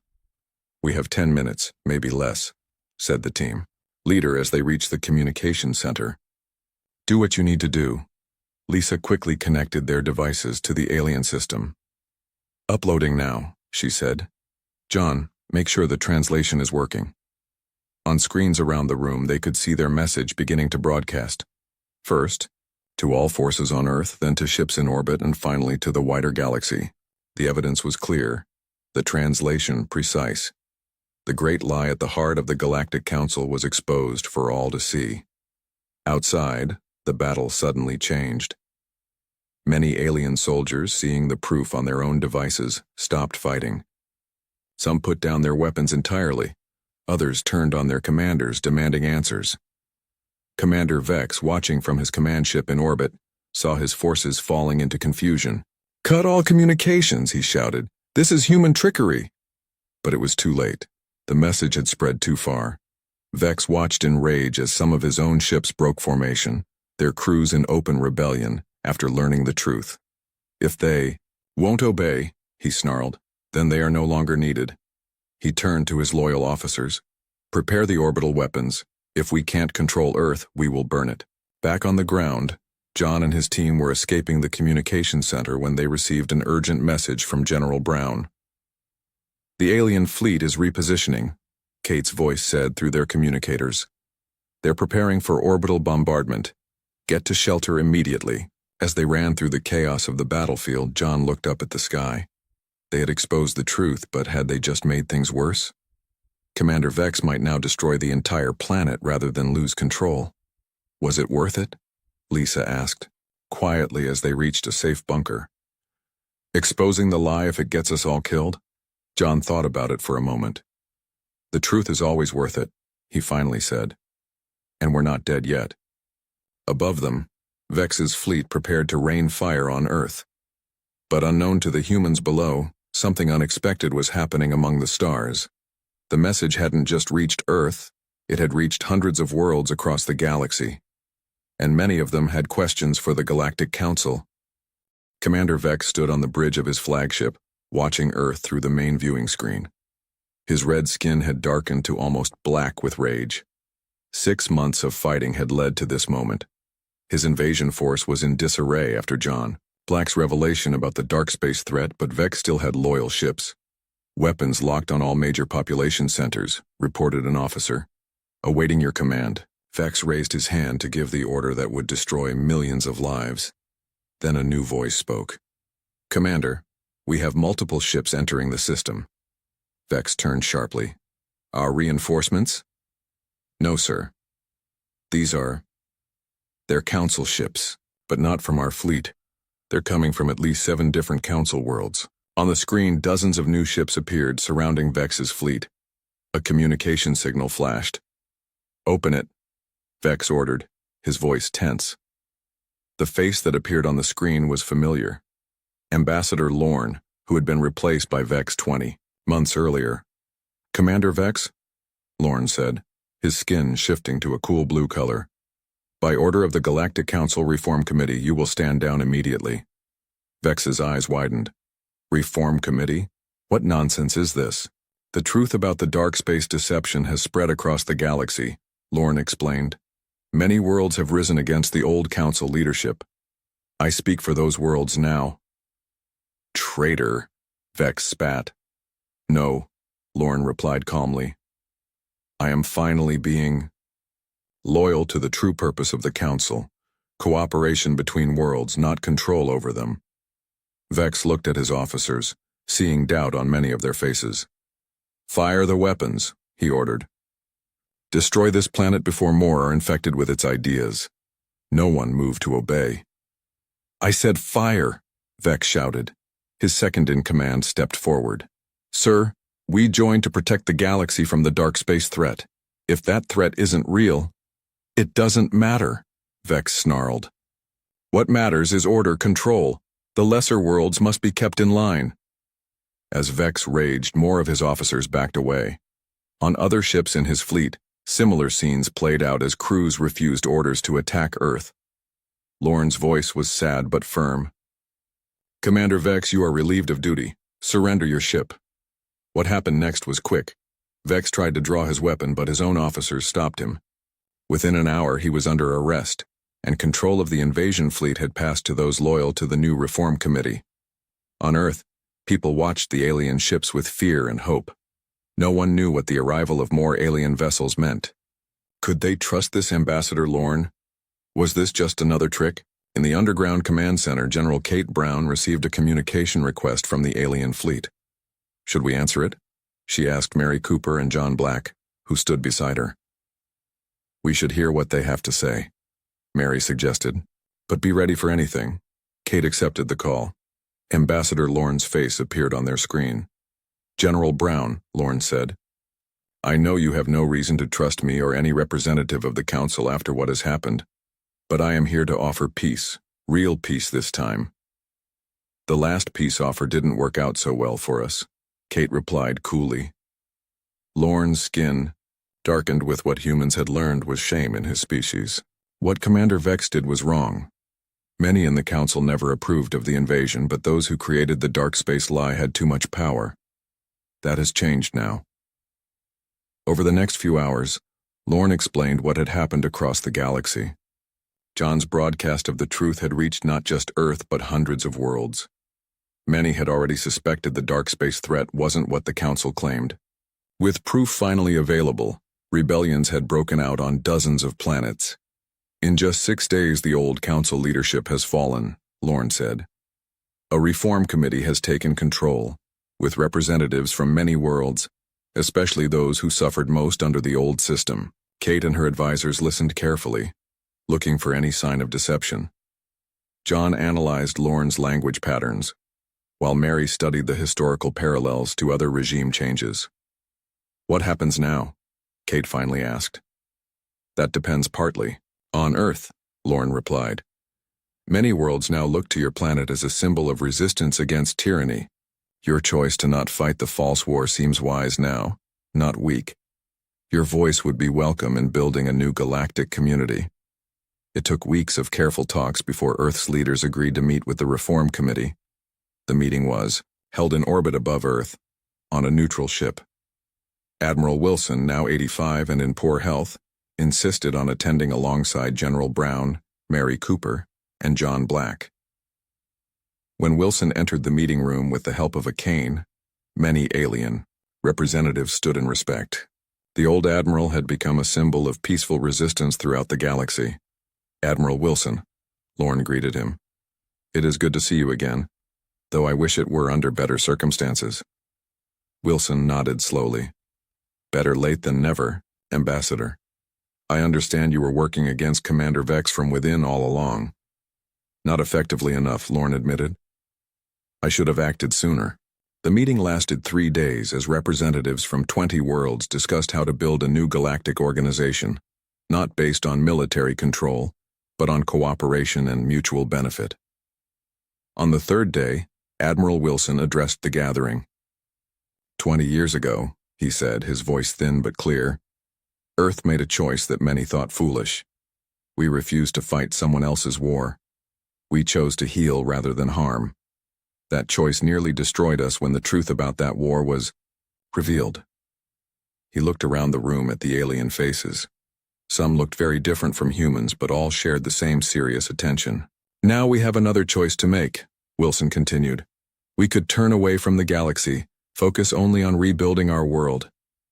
We have 10 minutes, maybe less, said the team leader as they reached the communication center. Do what you need to do. Lisa quickly connected their devices to the alien system. Uploading now, she said. John, make sure the translation is working. On screens around the room, they could see their message beginning to broadcast. First, to all forces on Earth, then to ships in orbit, and finally to the wider galaxy. The evidence was clear, the translation precise. The great lie at the heart of the Galactic Council was exposed for all to see. Outside, the battle suddenly changed. Many alien soldiers, seeing the proof on their own devices, stopped fighting. Some put down their weapons entirely. Others turned on their commanders, demanding answers. Commander Vex, watching from his command ship in orbit, saw his forces falling into confusion. "Cut all communications," he shouted. "This is human trickery." But it was too late. The message had spread too far. Vex watched in rage as some of his own ships broke formation, their crews in open rebellion, after learning the truth. "If they won't obey," he snarled, "then they are no longer needed." He turned to his loyal officers. "Prepare the orbital weapons. If we can't control Earth, we will burn it." Back on the ground, John and his team were escaping the communication center when they received an urgent message from General Brown. "The alien fleet is repositioning," Kate's voice said through their communicators. "They're preparing for orbital bombardment. Get to shelter immediately." As they ran through the chaos of the battlefield, John looked up at the sky. They had exposed the truth, but had they just made things worse? Commander Vex might now destroy the entire planet rather than lose control. Was it worth it? Lisa asked, quietly as they reached a safe bunker. Exposing the lie if it gets us all killed? John thought about it for a moment. "The truth is always worth it," he finally said. "And we're not dead yet." Above them, Vex's fleet prepared to rain fire on Earth. But unknown to the humans below, something unexpected was happening among the stars. The message hadn't just reached Earth, it had reached hundreds of worlds across the galaxy. And many of them had questions for the Galactic Council. Commander Vex stood on the bridge of his flagship, watching Earth through the main viewing screen. His red skin had darkened to almost black with rage. 6 months of fighting had led to this moment. His invasion force was in disarray after John Black's revelation about the dark space threat, but Vex still had loyal ships. "Weapons locked on all major population centers," reported an officer. "Awaiting your command." Vex raised his hand to give the order that would destroy millions of lives. Then a new voice spoke. "Commander, we have multiple ships entering the system." Vex turned sharply. "Our reinforcements?" "No, sir. They're council ships, but not from our fleet. They're coming from at least 7 different council worlds." On the screen, dozens of new ships appeared surrounding Vex's fleet. A communication signal flashed. "Open it," Vex ordered, his voice tense. The face that appeared on the screen was familiar. Ambassador Lorne, who had been replaced by Vex 20 months earlier. "Commander Vex?" Lorne said, his skin shifting to a cool blue color. "By order of the Galactic Council Reform Committee, you will stand down immediately." Vex's eyes widened. Reform Committee? What nonsense is this? "The truth about the dark space deception has spread across the galaxy," Lorne explained. "Many worlds have risen against the old Council leadership. I speak for those worlds now." "Traitor," Vex spat. "No," Lorne replied calmly. "I am finally being loyal to the true purpose of the Council, cooperation between worlds, not control over them." Vex looked at his officers, seeing doubt on many of their faces. "Fire the weapons," he ordered. "Destroy this planet before more are infected with its ideas." No one moved to obey. "I said fire," Vex shouted. His second-in-command stepped forward. "Sir, we joined to protect the galaxy from the dark space threat. If that threat isn't real—" "It doesn't matter," Vex snarled. "What matters is order, control. The lesser worlds must be kept in line." As Vex raged, more of his officers backed away. On other ships in his fleet, similar scenes played out as crews refused orders to attack Earth. Lorne's voice was sad but firm. "Commander Vex, you are relieved of duty. Surrender your ship." What happened next was quick. Vex tried to draw his weapon, but his own officers stopped him. Within an hour, he was under arrest, and control of the invasion fleet had passed to those loyal to the new Reform Committee. On Earth, people watched the alien ships with fear and hope. No one knew what the arrival of more alien vessels meant. Could they trust this Ambassador Lorne? Was this just another trick? In the underground command center, General Kate Brown received a communication request from the alien fleet. "Should we answer it?" she asked Mary Cooper and John Black, who stood beside her. "We should hear what they have to say," Mary suggested. "But be ready for anything." Kate accepted the call. Ambassador Lorne's face appeared on their screen. "General Brown," Lorne said, "I know you have no reason to trust me or any representative of the Council after what has happened, but I am here to offer peace, real peace this time." "The last peace offer didn't work out so well for us," Kate replied coolly. Lorne's skin, darkened with what humans had learned was shame in his species. What Commander Vex did was wrong. Many in the Council never approved of the invasion, but those who created the dark space lie had too much power. That has changed now. Over the next few hours, Lorne explained what had happened across the galaxy. John's broadcast of the truth had reached not just Earth but hundreds of worlds. Many had already suspected the dark space threat wasn't what the Council claimed. With proof finally available, rebellions had broken out on dozens of planets. "In just 6 days, the old Council leadership has fallen," Lorne said. "A reform committee has taken control, with representatives from many worlds, especially those who suffered most under the old system." Kate and her advisors listened carefully, looking for any sign of deception. John analyzed Lorne's language patterns, while Mary studied the historical parallels to other regime changes. "What happens now?" Kate finally asked. "That depends partly on Earth," Lorne replied. "Many worlds now look to your planet as a symbol of resistance against tyranny. Your choice to not fight the false war seems wise now, not weak. Your voice would be welcome in building a new galactic community." It took weeks of careful talks before Earth's leaders agreed to meet with the Reform Committee. The meeting was held in orbit above Earth, on a neutral ship. Admiral Wilson, now 85 and in poor health, insisted on attending alongside General Brown, Mary Cooper, and John Black. When Wilson entered the meeting room with the help of a cane, many alien representatives stood in respect. The old admiral had become a symbol of peaceful resistance throughout the galaxy. "Admiral Wilson," Lorne greeted him. "It is good to see you again, though I wish it were under better circumstances." Wilson nodded slowly. "Better late than never, Ambassador. I understand you were working against Commander Vex from within all along." "Not effectively enough," Lorne admitted. "I should have acted sooner." The meeting lasted 3 days as representatives from 20 worlds discussed how to build a new galactic organization, not based on military control, but on cooperation and mutual benefit. On the third day, Admiral Wilson addressed the gathering. 20 years ago, he said, his voice thin but clear, Earth made a choice that many thought foolish. We refused to fight someone else's war. We chose to heal rather than harm. That choice nearly destroyed us when the truth about that war was revealed. He looked around the room at the alien faces. Some looked very different from humans, but all shared the same serious attention. Now we have another choice to make, Wilson continued. We could turn away from the galaxy, focus only on rebuilding our world.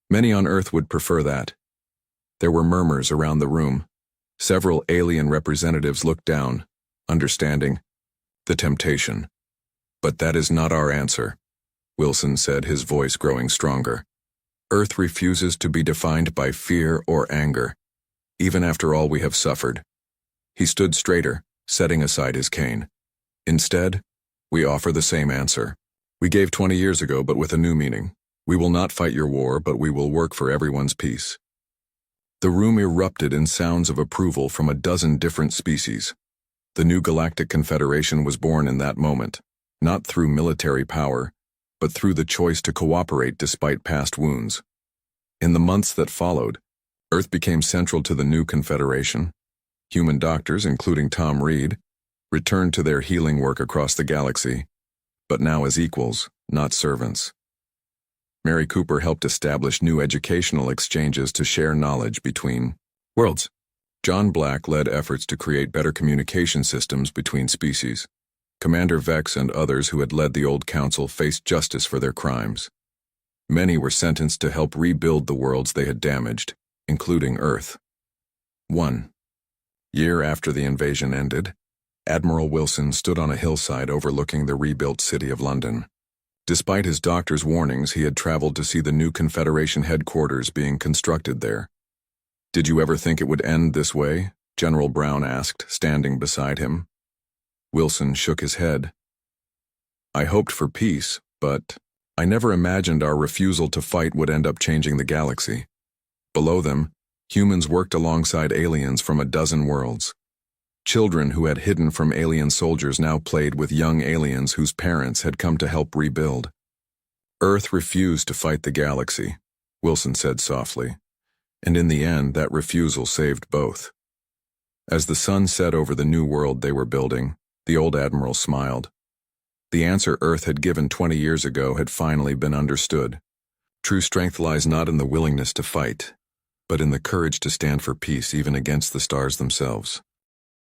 Many on Earth would prefer that. There were murmurs around the room. Several alien representatives looked down, understanding the temptation. But that is not our answer, Wilson said, his voice growing stronger. Earth refuses to be defined by fear or anger, even after all we have suffered. He stood straighter, setting aside his cane. Instead, we offer the same answer. We gave 20 years ago, but with a new meaning. We will not fight your war, but we will work for everyone's peace. The room erupted in sounds of approval from a dozen different species. The new Galactic Confederation was born in that moment, not through military power, but through the choice to cooperate despite past wounds. In the months that followed, Earth became central to the new Confederation. Human doctors, including Tom Reed, returned to their healing work across the galaxy, but now as equals, not servants. Mary Cooper helped establish new educational exchanges to share knowledge between worlds. John Black led efforts to create better communication systems between species. Commander Vex and others who had led the old council faced justice for their crimes. Many were sentenced to help rebuild the worlds they had damaged, including Earth. 1 year after the invasion ended, Admiral Wilson stood on a hillside overlooking the rebuilt city of London. Despite his doctor's warnings, he had traveled to see the new Confederation headquarters being constructed there. Did you ever think it would end this way? General Brown asked, standing beside him. Wilson shook his head. I hoped for peace, but I never imagined our refusal to fight would end up changing the galaxy. Below them, humans worked alongside aliens from a dozen worlds. Children who had hidden from alien soldiers now played with young aliens whose parents had come to help rebuild. Earth refused to fight the galaxy, Wilson said softly, and in the end that refusal saved both. As the sun set over the new world they were building, the old admiral smiled. The answer Earth had given 20 years ago had finally been understood. True strength lies not in the willingness to fight, but in the courage to stand for peace even against the stars themselves.